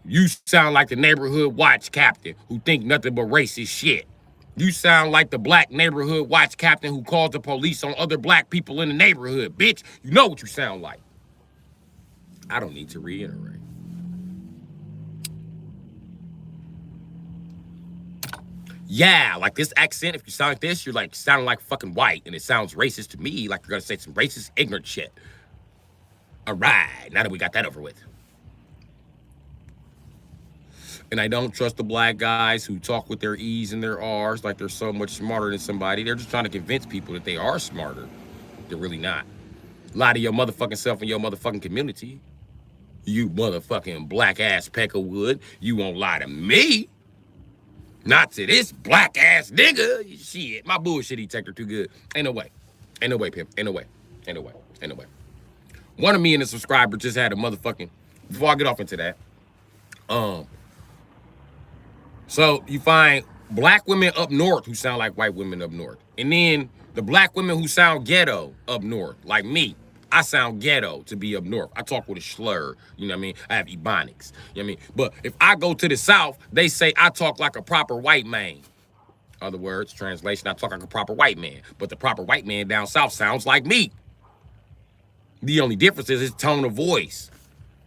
You sound like the neighborhood watch captain who think nothing but racist shit. You sound like the black neighborhood watch captain who calls the police on other black people in the neighborhood, bitch. You know what you sound like. I don't need to reiterate. Yeah, like this accent, if you sound like this, you're like sounding like fucking white, and it sounds racist to me, like you're gonna say some racist, ignorant shit. All right, now that we got that over with. And I don't trust the black guys who talk with their E's and their R's like they're so much smarter than somebody. They're just trying to convince people that they are smarter. They're really not. Lie to your motherfucking self and your motherfucking community. You motherfucking black ass Peckerwood. You won't lie to me. Not to this black ass nigga. Shit, my bullshit detector too good. Ain't no way. Ain't no way, pimp. Ain't no way. Ain't no way. Ain't no way. One of me and a subscriber just had a motherfucking, before I get off into that, so you find black women up north who sound like white women up north. And then the black women who sound ghetto up north, like me. I sound ghetto to be up north. I talk with a slur, you know what I mean? I have ebonics, you know what I mean? But if I go to the south, they say I talk like a proper white man. Other words, translation, I talk like a proper white man. But the proper white man down south sounds like me. The only difference is his tone of voice.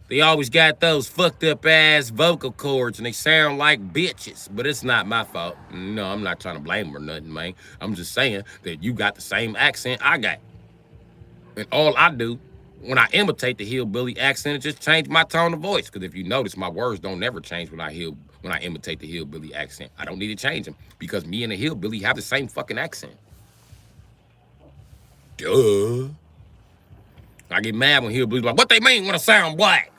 They always got those fucked up ass vocal cords and they sound like bitches, but it's not my fault. No, I'm not trying to blame them or nothing, man. I'm just saying that you got the same accent I got. And all I do when I imitate the hillbilly accent is just change my tone of voice. Because if you notice, my words don't never change when I imitate the hillbilly accent. I don't need to change them because me and the hillbilly have the same fucking accent. Duh. I get mad when hillbillies like, what they mean when I sound black?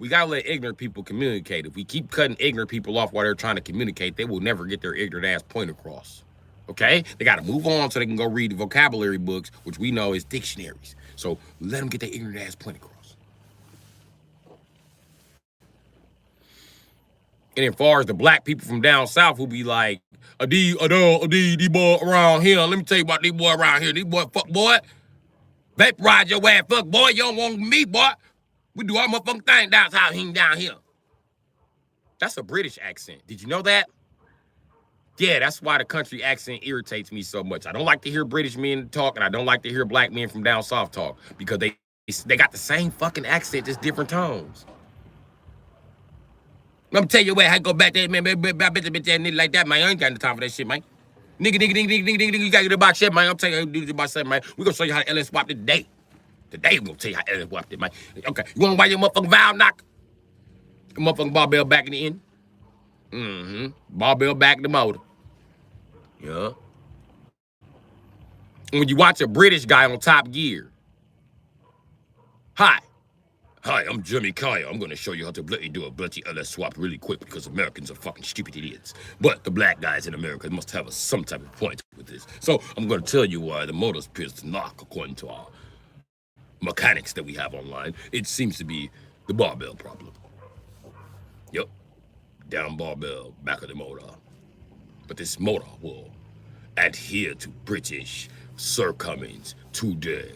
We gotta let ignorant people communicate. If we keep cutting ignorant people off while they're trying to communicate, they will never get their ignorant ass point across. Okay? They got to move on so they can go read the vocabulary books, which we know is dictionaries. So let them get their ignorant ass point across. And as far as the black people from down south who be like, these boy around here, let me tell you about these boy around here. These boy, fuck boy. Vaporize your ass, fuck boy. You don't want me, boy. We do our motherfucking thing down here. That's a British accent. Did you know that? Yeah, that's why the country accent irritates me so much. I don't like to hear British men talk, and I don't like to hear black men from down south talk because they got the same fucking accent, just different tones. Let me tell you what, I go back there, man. I bet the bitch that nigga like that, man. I ain't got no time for that shit, man. Nigga, you gotta get about shit, man. I'm telling you how to do about something, man. We gonna show you how to LS swap today. Today we gonna tell you how to LS swap it, man. Okay, you wanna buy your motherfucking valve knock? Motherfucking barbell back in the end. Barbell back in the motor. Yeah. And when you watch a British guy on Top Gear, Hi, I'm Jimmy Kaya. I'm gonna show you how to do a bloody LS swap really quick because Americans are fucking stupid idiots. But the black guys in America must have some type of point with this. So I'm gonna tell you why the motor's appears to knock according to our mechanics that we have online. It seems to be the barbell problem. Yep. Down barbell, back of the motor. But this motor will adhere to British Sir Cummings today.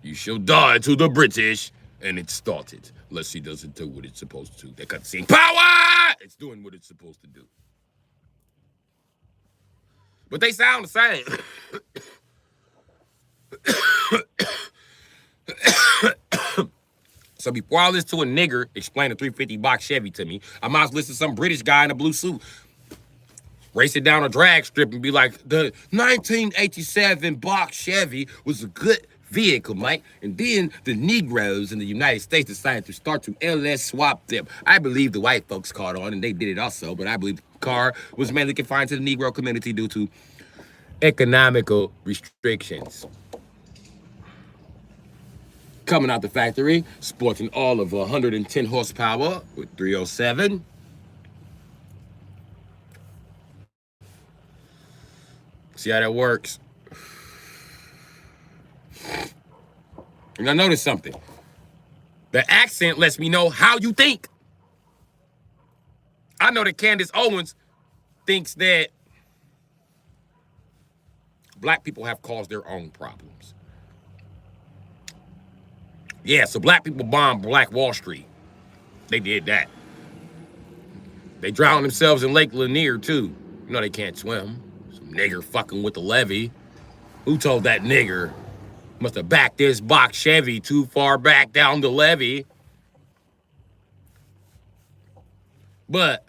You shall die to the British. And it started. Let's see, does it do what it's supposed to? They got the same power! It's doing what it's supposed to do. But they sound the same. So before I listen to a nigger explain a 350 box Chevy to me, I might as well listen to some British guy in a blue suit race it down a drag strip and be like, the 1987 box Chevy was a good vehicle, Mike. And then the Negroes in the United States decided to start to LS swap them. I believe the white folks caught on and they did it also, but I believe the car was mainly confined to the Negro community due to economical restrictions. Coming out the factory, sporting all of 110 horsepower with 307. See how that works? And I noticed something. The accent lets me know how you think. I know that Candace Owens thinks that black people have caused their own problems. Yeah, so black people bombed Black Wall Street. They did that. They drowned themselves in Lake Lanier, too. You know they can't swim. Some nigger fucking with the levee. Who told that nigger? Must have backed this box Chevy too far back down the levee. But,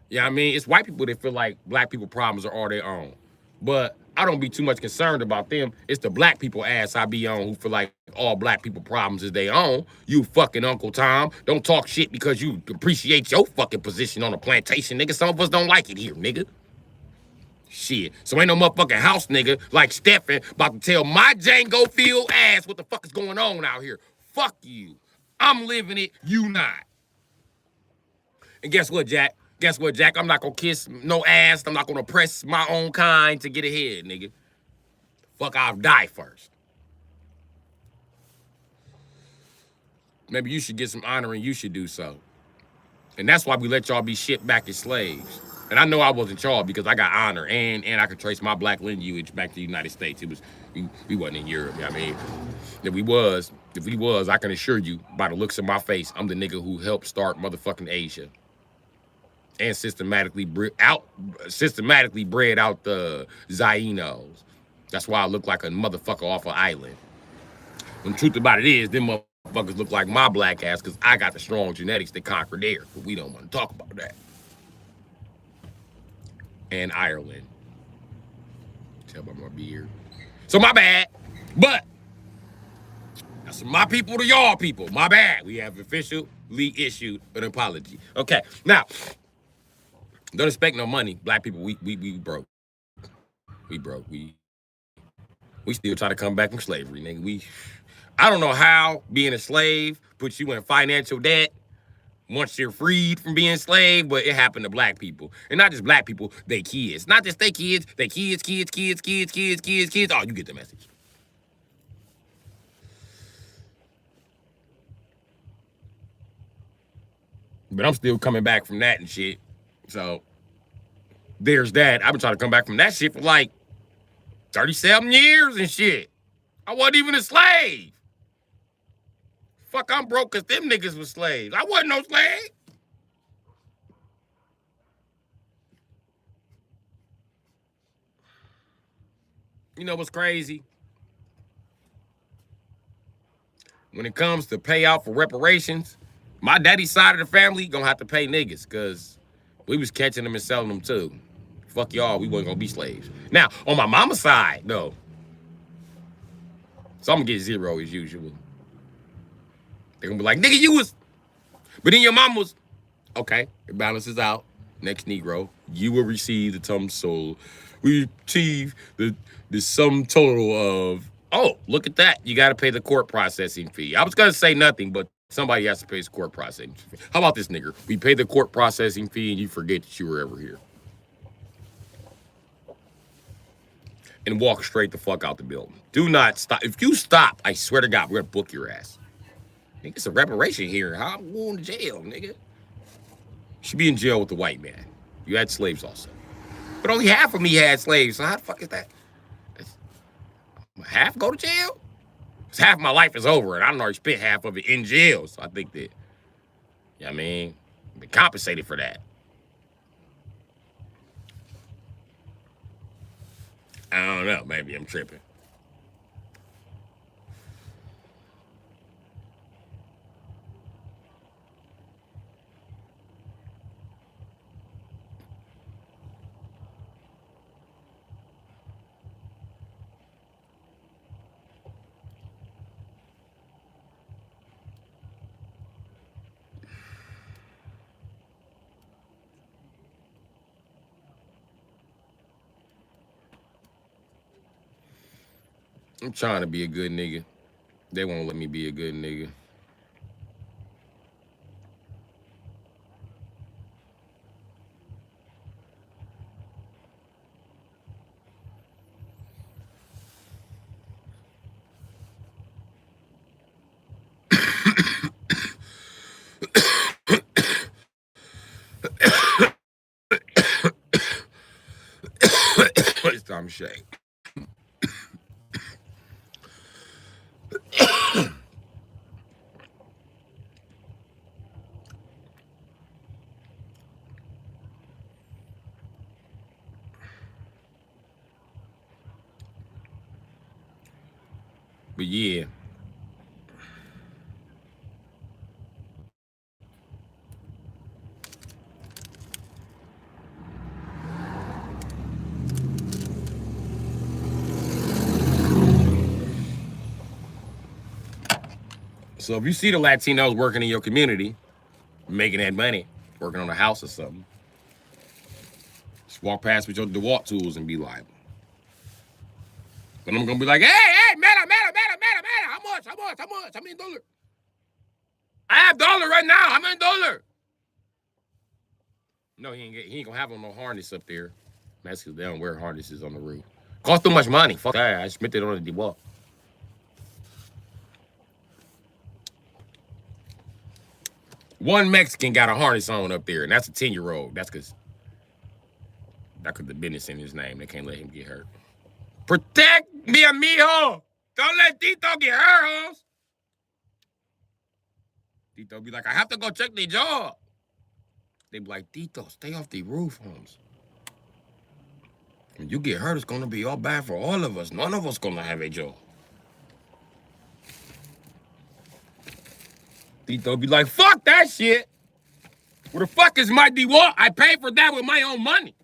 yeah, I mean, it's white people that feel like black people problems are all their own. But I don't be too much concerned about them. It's the black people ass I be on who feel like all black people problems is their own. You fucking Uncle Tom. Don't talk shit because you appreciate your fucking position on the plantation, nigga. Some of us don't like it here, nigga. Shit. So ain't no motherfucking house nigga like Stephen about to tell my Django Field ass what the fuck is going on out here. Fuck you. I'm living it, you not. And guess what, Jack? Guess what, Jack? I'm not gonna kiss no ass. I'm not gonna press my own kind to get ahead, nigga. Fuck, I'll die first. Maybe you should get some honor and you should do so. And that's why we let y'all be shipped back as slaves. And I know I wasn't y'all because I got honor and I could trace my black lineage back to the United States. It was we wasn't in Europe. You know what I mean, if we was, I can assure you by the looks of my face, I'm the nigga who helped start motherfucking Asia. And systematically bred out the Zainos. That's why I look like a motherfucker off an island. And the truth about it is, them motherfuckers look like my black ass because I got the strong genetics that conquer theirs. But we don't want to talk about that. And Ireland. Tell by my beard. So my bad. But that's my people to y'all people. My bad. We have officially issued an apology. Okay. Now, don't expect no money. Black people, we broke. We broke. We still try to come back from slavery, nigga. I don't know how being a slave puts you in financial debt once you're freed from being enslaved, but it happened to black people. And not just black people, they kids. Not just they kids, kids. Oh, you get the message. But I'm still coming back from that and shit. So there's that. I've been trying to come back from that shit for like 37 years and shit. I wasn't even a slave. Fuck, I'm broke because them niggas was slaves. I wasn't no slave. You know what's crazy? When it comes to payout for reparations, my daddy's side of the family gonna have to pay niggas because we was catching them and selling them too. Fuck y'all, we wasn't gonna be slaves. Now, on my mama's side, though, so I'm gonna get zero as usual. They're gonna be like, nigga, you was. But then your mom was, okay, it balances out. Next Negro, you will receive the sum total. We achieve the sum total of, oh, look at that. You gotta pay the court processing fee. I was gonna say nothing, but somebody has to pay the court processing fee. How about this, nigga? We pay the court processing fee and you forget that you were ever here. And walk straight the fuck out the building. Do not stop. If you stop, I swear to God, we're gonna book your ass. Nigga, it's a reparation here. How I'm going to jail, nigga? Should be in jail with the white man. You had slaves also. But only half of me had slaves, so how the fuck is that? Half go to jail? Because half of my life is over, and I already spent half of it in jail. So I think that, you know what I mean, I've been compensated for that. I don't know. Maybe I'm tripping. I'm trying to be a good nigga. They won't let me be a good nigga. It's time to shake. But yeah. So if you see the Latinos working in your community, making that money, working on a house or something, just walk past with your DeWalt tools and be liable. But I'm gonna be like, hey, matter, how many dollars? I have dollar right now, how many dollar? No, he ain't gonna have on no harness up there. That's because they don't wear harnesses on the roof. Cost too much money. Fuck that, I spent it on the DeWalt. One Mexican got a harness on up there, and that's a 10-year-old. That's because the business in his name. They can't let him get hurt. Protect me, amigo. Don't let Tito get hurt, Holmes. Tito be like, I have to go check the job. They be like, Tito, stay off the roof, Holmes. When you get hurt, it's going to be all bad for all of us. None of us going to have a job. Tito be like, fuck that shit. Where the fuck is my DeWalt? I paid for that with my own money.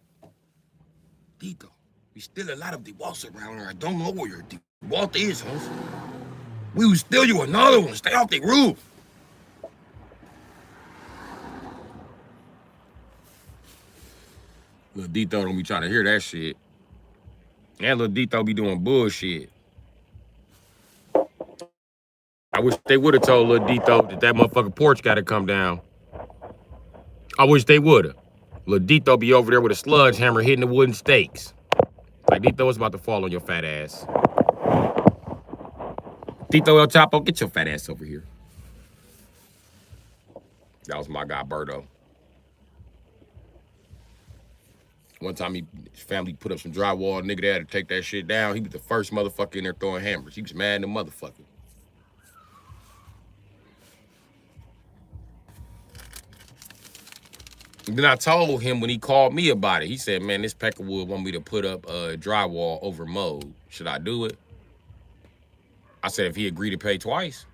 Tito, there's still a lot of DeWalts around here. I don't know where your DeWalt is, Holmes. We will steal you another one. Stay off the roof. Lil Dito don't be trying to hear that shit. And Lil Dito be doing bullshit. I wish they would have told Lil Dito that motherfucking porch got to come down. I wish they would've. Lil Dito be over there with a sludge hammer hitting the wooden stakes. Like, Dito, it's about to fall on your fat ass. Dito El Chapo, get your fat ass over here. That was my guy, Berto. One time his family put up some drywall, nigga, they had to take that shit down. He was the first motherfucker in there throwing hammers. He was mad in the motherfucker. And then I told him when he called me about it, he said, man, this Peckerwood want me to put up drywall over mold. Should I do it? I said, if he agreed to pay twice.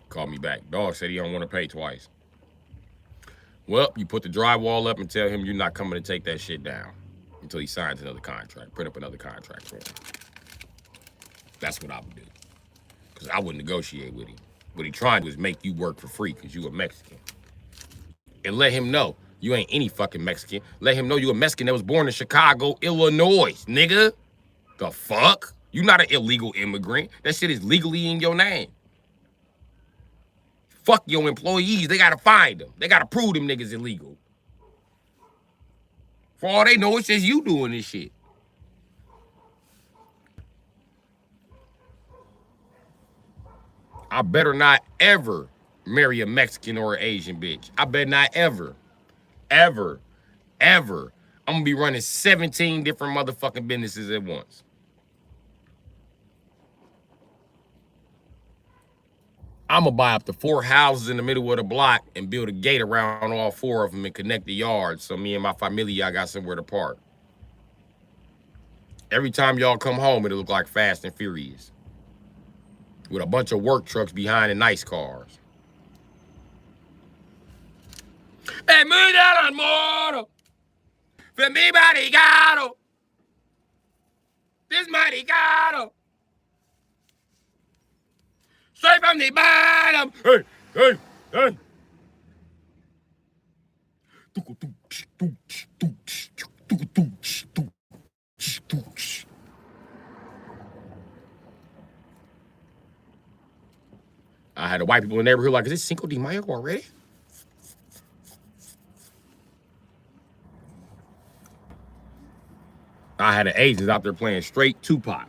Call me back. Dog said he don't want to pay twice. Well, you put the drywall up and tell him you're not coming to take that shit down until he signs another contract. Print up another contract for him. That's what I would do. Because I wouldn't negotiate with him. What he tried was make you work for free because you a Mexican. And let him know you ain't any fucking Mexican. Let him know you a Mexican that was born in Chicago, Illinois, nigga. The fuck? You not an illegal immigrant. That shit is legally in your name. Fuck your employees. They gotta find them. They gotta prove them niggas illegal. For all they know, it's just you doing this shit. I better not ever marry a Mexican or an Asian bitch. I better not ever, ever, ever. I'm gonna be running 17 different motherfucking businesses at once. I'm gonna buy up to 4 houses in the middle of the block and build a gate around all 4 of them and connect the yards so me and my familia got somewhere to park. Every time y'all come home, it'll look like Fast and Furious with a bunch of work trucks behind the nice cars. Es muy del amor, for mi marigado. This marigado. Straight from the bottom. Hey, hey, hey. I had the white people in the neighborhood like, is this Cinco de Mayo already? I had the Asians out there playing straight Tupac.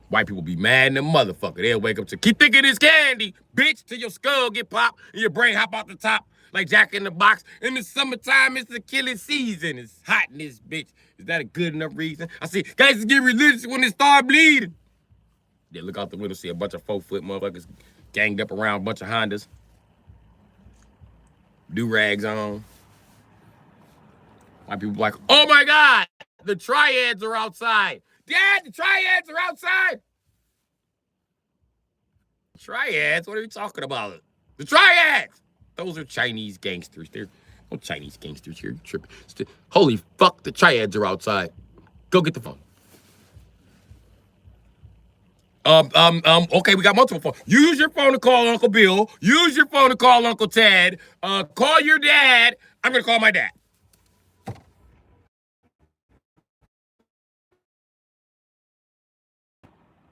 White people be mad in the motherfucker. They'll wake up to, keep thinking it's candy, bitch, till your skull get popped and your brain hop out the top like Jack in the Box. In the summertime, it's the killing season. It's hot in this bitch. Is that a good enough reason? I see guys get religious when they start bleeding. They look out the window, see a bunch of 4-foot motherfuckers ganged up around a bunch of Hondas. Do-rags on. White people like, oh my God, the triads are outside. Dad, the triads are outside. Triads? What are you talking about? The triads! Those are Chinese gangsters. They're no Chinese gangsters here. You're tripping. Holy fuck, the triads are outside. Go get the phone. Okay, we got multiple phones. Use your phone to call Uncle Bill. Use your phone to call Uncle Ted. Call your dad. I'm gonna call my dad.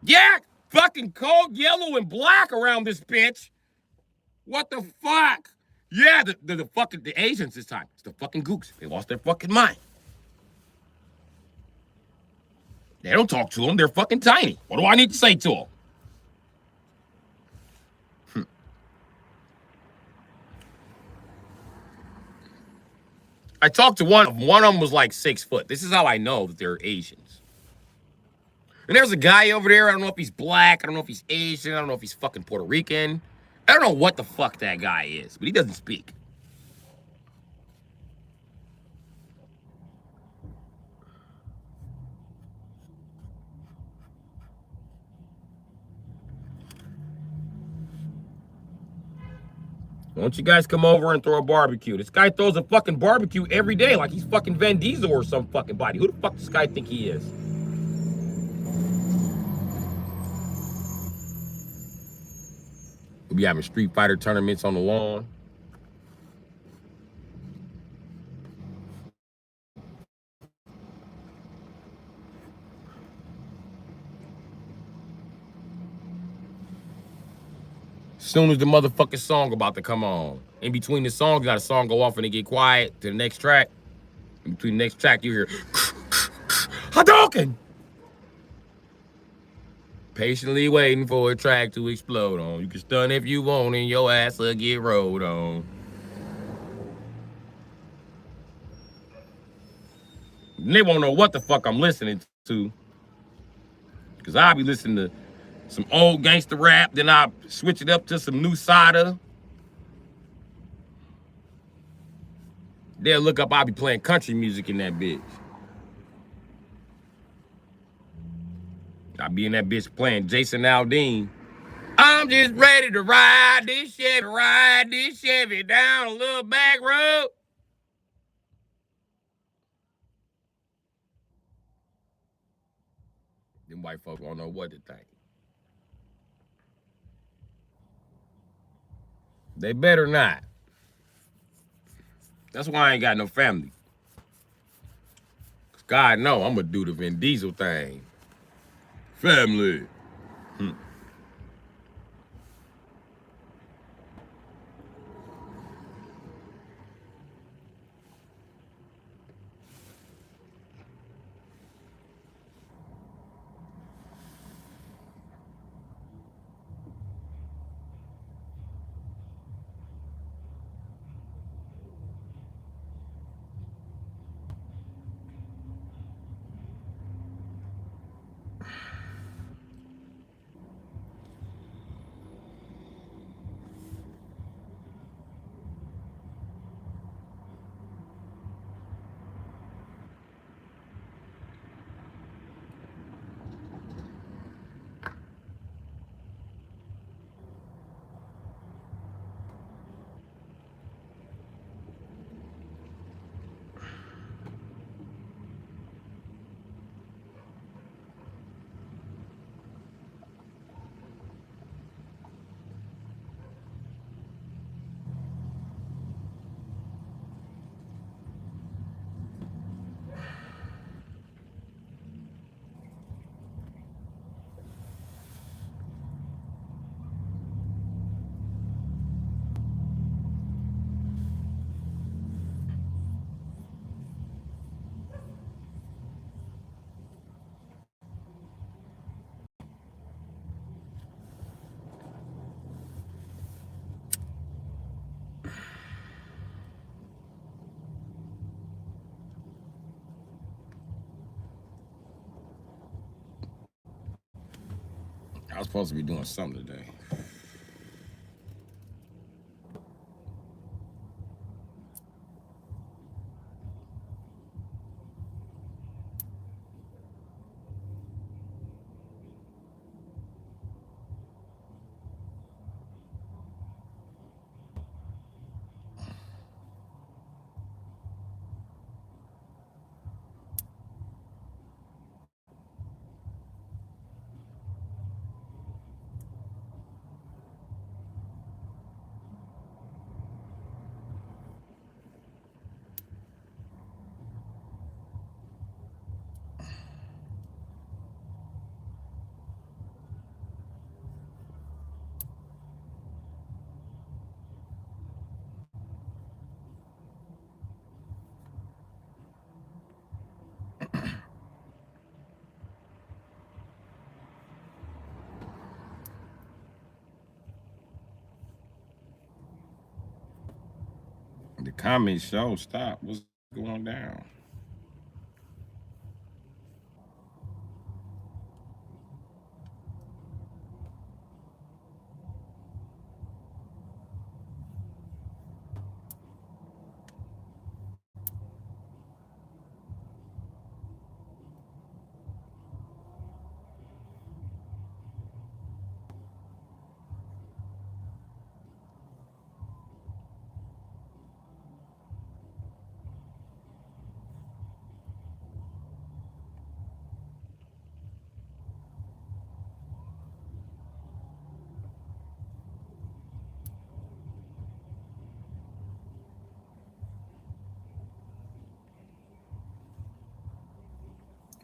Yeah, fucking cold yellow and black around this bitch. What the fuck? Yeah, the fucking the Asians this time. It's the fucking gooks. They lost their fucking mind. They don't talk to them. They're fucking tiny. What do I need to say to them? I talked to one of them. One of them was like 6 foot. This is how I know that they're Asians. And there's a guy over there. I don't know if he's black. I don't know if he's Asian. I don't know if he's fucking Puerto Rican. I don't know what the fuck that guy is, but he doesn't speak. Why don't you guys come over and throw a barbecue? This guy throws a fucking barbecue every day like he's fucking Vin Diesel or some fucking body. Who the fuck does this guy think he is? We'll be having Street Fighter tournaments on the lawn. Soon as the motherfucking song about to come on. In between the songs, got a song go off and it get quiet to the next track. In between the next track, you hear Hadouken! Patiently waiting for a track to explode on. You can stun if you want and your ass will get rolled on. And they won't know what the fuck I'm listening to. Cause I'll be listening to some old gangster rap, then I'll switch it up to some new Sada. They'll look up, I'll be playing country music in that bitch. I'll be in that bitch playing Jason Aldean. I'm just ready to ride this Chevy down a little back road. Them white folks won't know what to think. They better not. That's why I ain't got no family. Cause God know I'm gonna do the Vin Diesel thing. Family. I was supposed to be doing something today. The comments show stop. What's going down?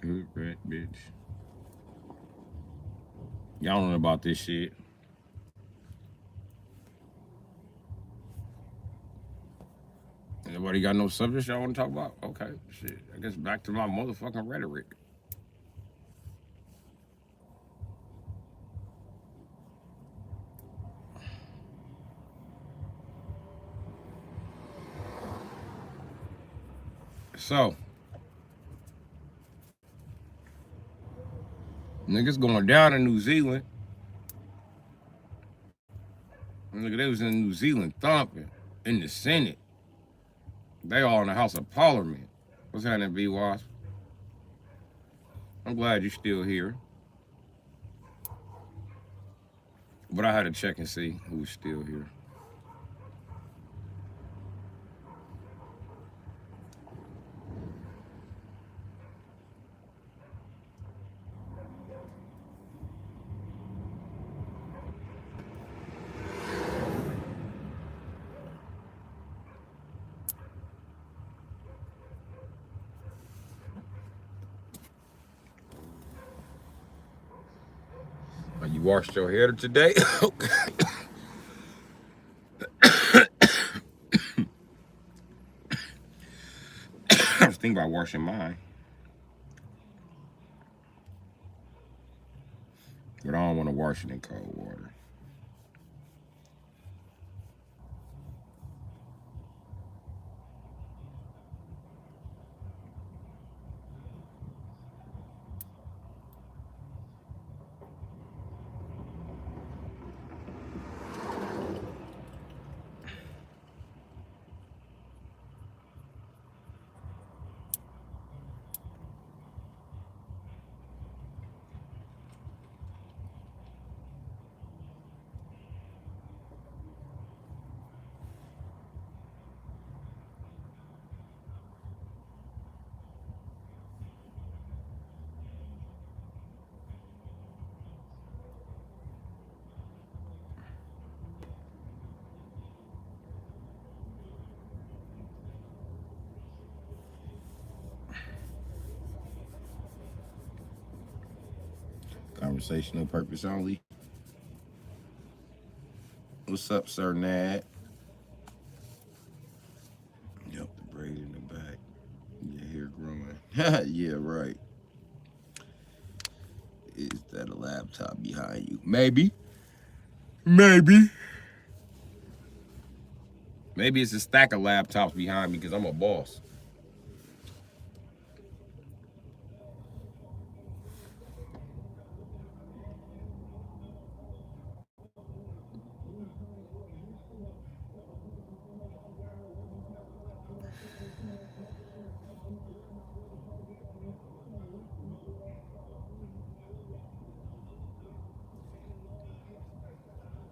Good rat bitch. Y'all don't know about this shit. Nobody got no subjects y'all want to talk about? Okay, shit. I guess back to my motherfucking rhetoric. So, niggas going down in New Zealand. Nigga, they was in New Zealand thumping in the Senate. They all in the House of Parliament. What's happening, B-Wasp? I'm glad you're still here. But I had to check and see who's still here. You washed your hair today? I was thinking about washing mine. But I don't want to wash it in cold water. Conversational purpose only. What's up, Sir Nad? Yep, the braid in the back. Your hair growing. Yeah, right. Is that a laptop behind you? Maybe. Maybe. Maybe it's a stack of laptops behind me because I'm a boss.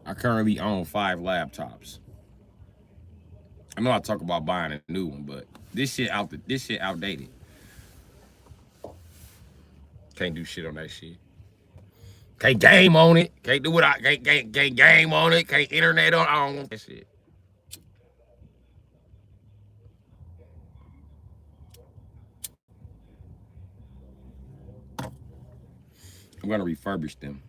I currently own 5 laptops. I know I talk about buying a new one, but this shit outdated. Can't do shit on that shit. Can't game on it. Can't do what I can't game on it. Can't internet on. I don't want that shit. I'm gonna refurbish them.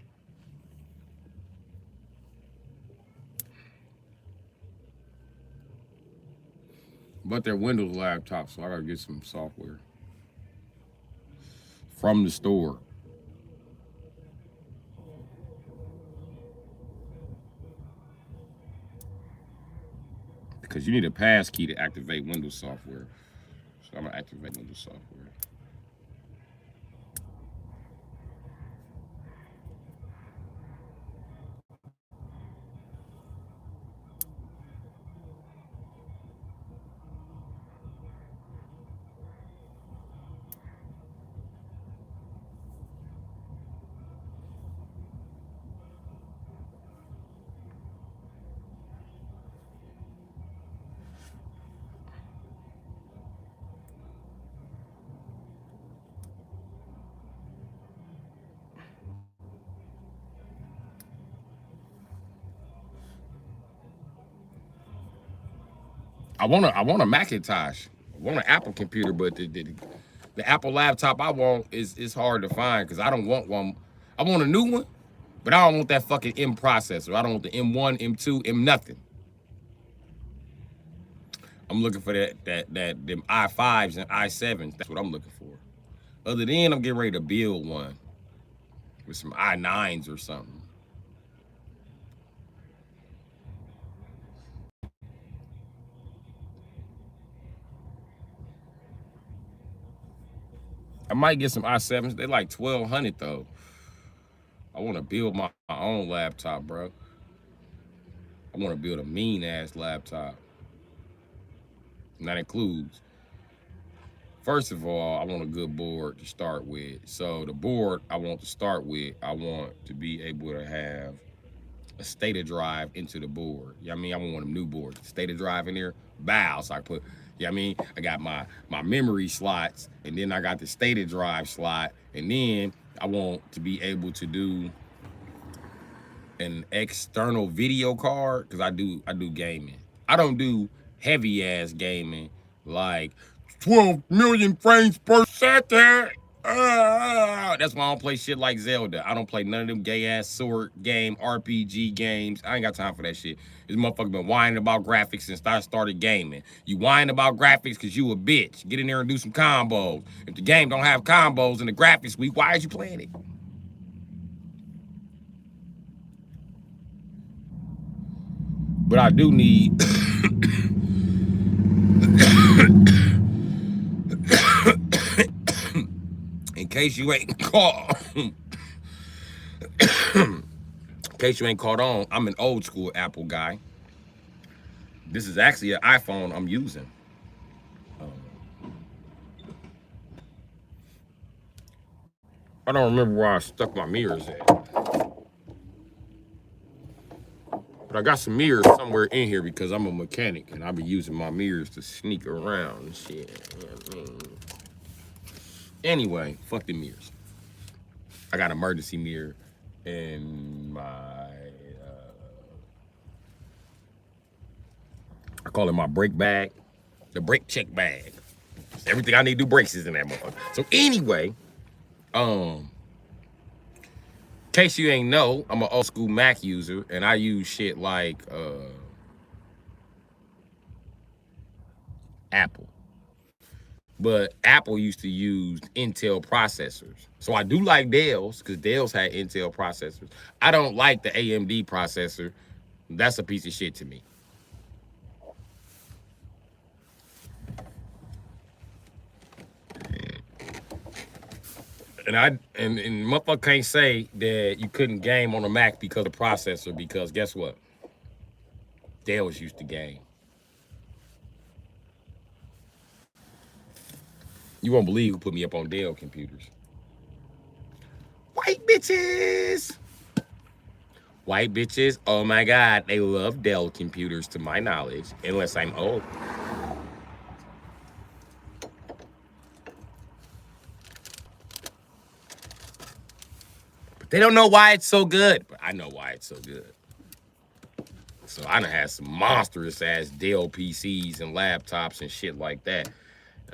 But they're Windows laptops, so I gotta get some software from the store. Because you need a pass key to activate Windows software. So I'm gonna activate Windows software. I want a Macintosh. I want an Apple computer, but the Apple laptop I want is hard to find because I don't want one. I want a new one, but I don't want that fucking M processor. I don't want the M1, M2, M nothing. I'm looking for them i5s and i7s. That's what I'm looking for. Other than I'm getting ready to build one with some i9s or something. I might get some i7s. They like 1200 though. I want to build my own laptop, bro. I want to build a mean ass laptop. And that includes, first of all, I want a good board to start with. So the board I want to start with, I want to be able to have a SATA drive into the board. You know what I mean? I want one of them new boards. SATA drive in there, bow. So I put, you know what I mean? I got my memory slots, and then I got the SATA drive slot, and then I want to be able to do an external video card, because I do gaming. I don't do heavy ass gaming like 12 million frames per second. That's why I don't play shit like Zelda. I don't play none of them gay ass sword game RPG games. I ain't got time for that shit. This motherfucker been whining about graphics since I started gaming. You whining about graphics because you a bitch. Get in there and do some combos. If the game don't have combos and the graphics weak, why is you playing it? But I do need in case you ain't caught in case you ain't caught on, I'm an old school Apple guy. This is actually an iPhone I'm using. I don't remember where I stuck my mirrors at. But I got some mirrors somewhere in here because I'm a mechanic and I be using my mirrors to sneak around and shit. You know what I mean? Anyway, fuck the mirrors. I got an emergency mirror in my, I call it my brake bag, the brake check bag. Everything I need to do brakes is in that motherfucker. So anyway, in case you ain't know, I'm an old school Mac user and I use shit like Apple. But Apple used to use Intel processors. So I do like Dell's because Dell's had Intel processors. I don't like the AMD processor. That's a piece of shit to me. And motherfucker can't say that you couldn't game on a Mac because of the processor, because guess what? Dell's used to game. You won't believe who put me up on Dell computers. White bitches. White bitches, oh my God, they love Dell computers to my knowledge, unless I'm old. But they don't know why it's so good, but I know why it's so good. So I done had some monstrous ass Dell PCs and laptops and shit like that.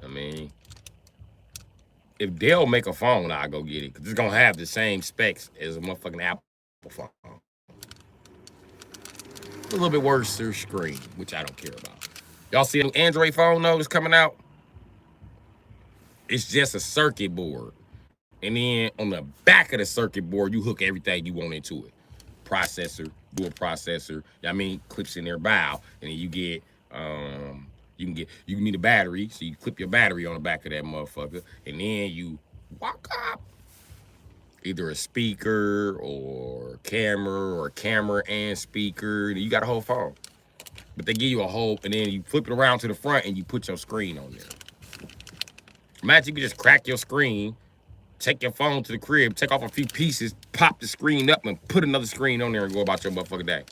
I mean, if Dell make a phone, I'll go get it, because it's gonna have the same specs as a motherfucking Apple phone. A little bit worse their screen, which I don't care about. Y'all see an Android phone though that's coming out? It's just a circuit board. And then on the back of the circuit board, you hook everything you want into it. Processor, dual processor, I mean, clips in their bow. And then you get, you need a battery, so you clip your battery on the back of that motherfucker. And then you walk up either a speaker or camera and speaker. You got a whole phone. But they give you a whole, and then you flip it around to the front and you put your screen on there. Imagine you can just crack your screen, take your phone to the crib, take off a few pieces, pop the screen up, and put another screen on there and go about your motherfucking day.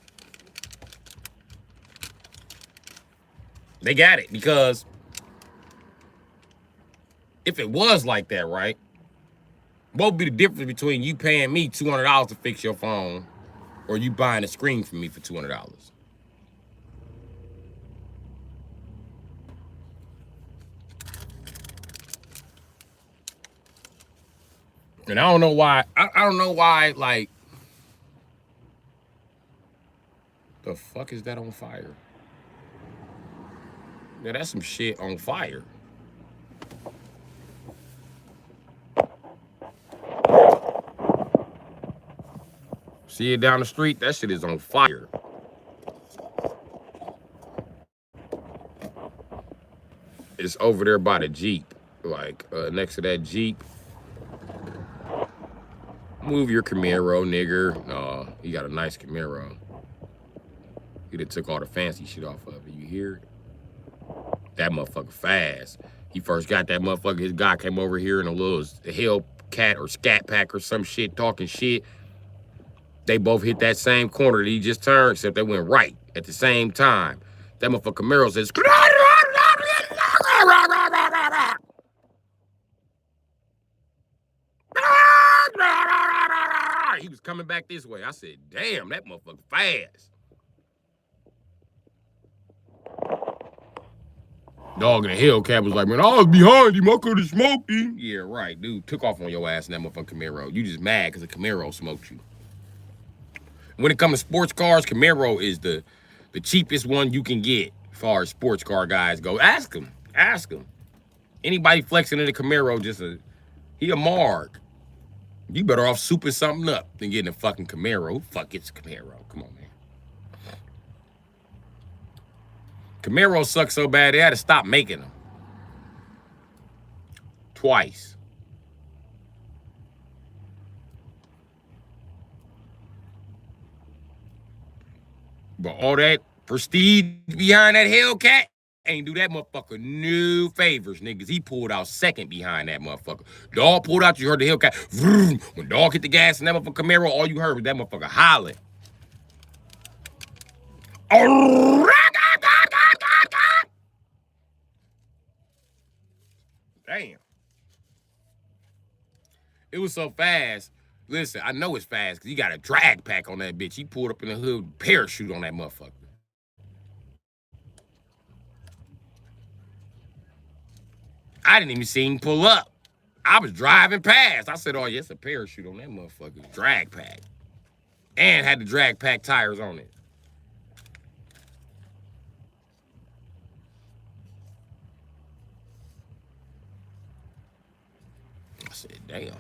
They got it, because if it was like that, right, what would be the difference between you paying me $200 to fix your phone or you buying a screen from me for $200? And I don't know why, I don't know why, like, the fuck is that on fire? Yeah, that's some shit on fire. See it down the street? That shit is on fire. It's over there by the Jeep. Like, next to that Jeep. Move your Camaro, nigger. No, you got a nice Camaro. He done took all the fancy shit off of it. You hear it? That motherfucker fast. He first got that motherfucker. His guy came over here in a little Hellcat or Scat Pack or some shit, talking shit. They both hit that same corner that he just turned, except they went right at the same time. That motherfucker Camaro says, he was coming back this way. I said, damn, that motherfucker fast. Dog in the Hellcat was like, man, I was behind him. I could have smoked him. Yeah, right, dude. Took off on your ass in that motherfucking Camaro. You just mad because the Camaro smoked you. When it comes to sports cars, Camaro is the cheapest one you can get as far as sports car guys go. Ask them. Ask them. Anybody flexing in a Camaro, he a mark. You better off souping something up than getting a fucking Camaro. Who the fuck gets a Camaro? Come on, man. Camaro suck so bad they had to stop making them. Twice. But all that prestige behind that Hellcat ain't do that motherfucker no favors, niggas. He pulled out second behind that motherfucker. Dog pulled out, you heard the Hellcat. Vroom. When dog hit the gas in that motherfucker Camaro, all you heard was that motherfucker hollering. Damn. It was so fast. Listen, I know it's fast because he got a drag pack on that bitch. He pulled up in the hood, parachute on that motherfucker. I didn't even see him pull up. I was driving past. I said, oh, yeah, it's a parachute on that motherfucker's drag pack. And had the drag pack tires on it. I said, damn.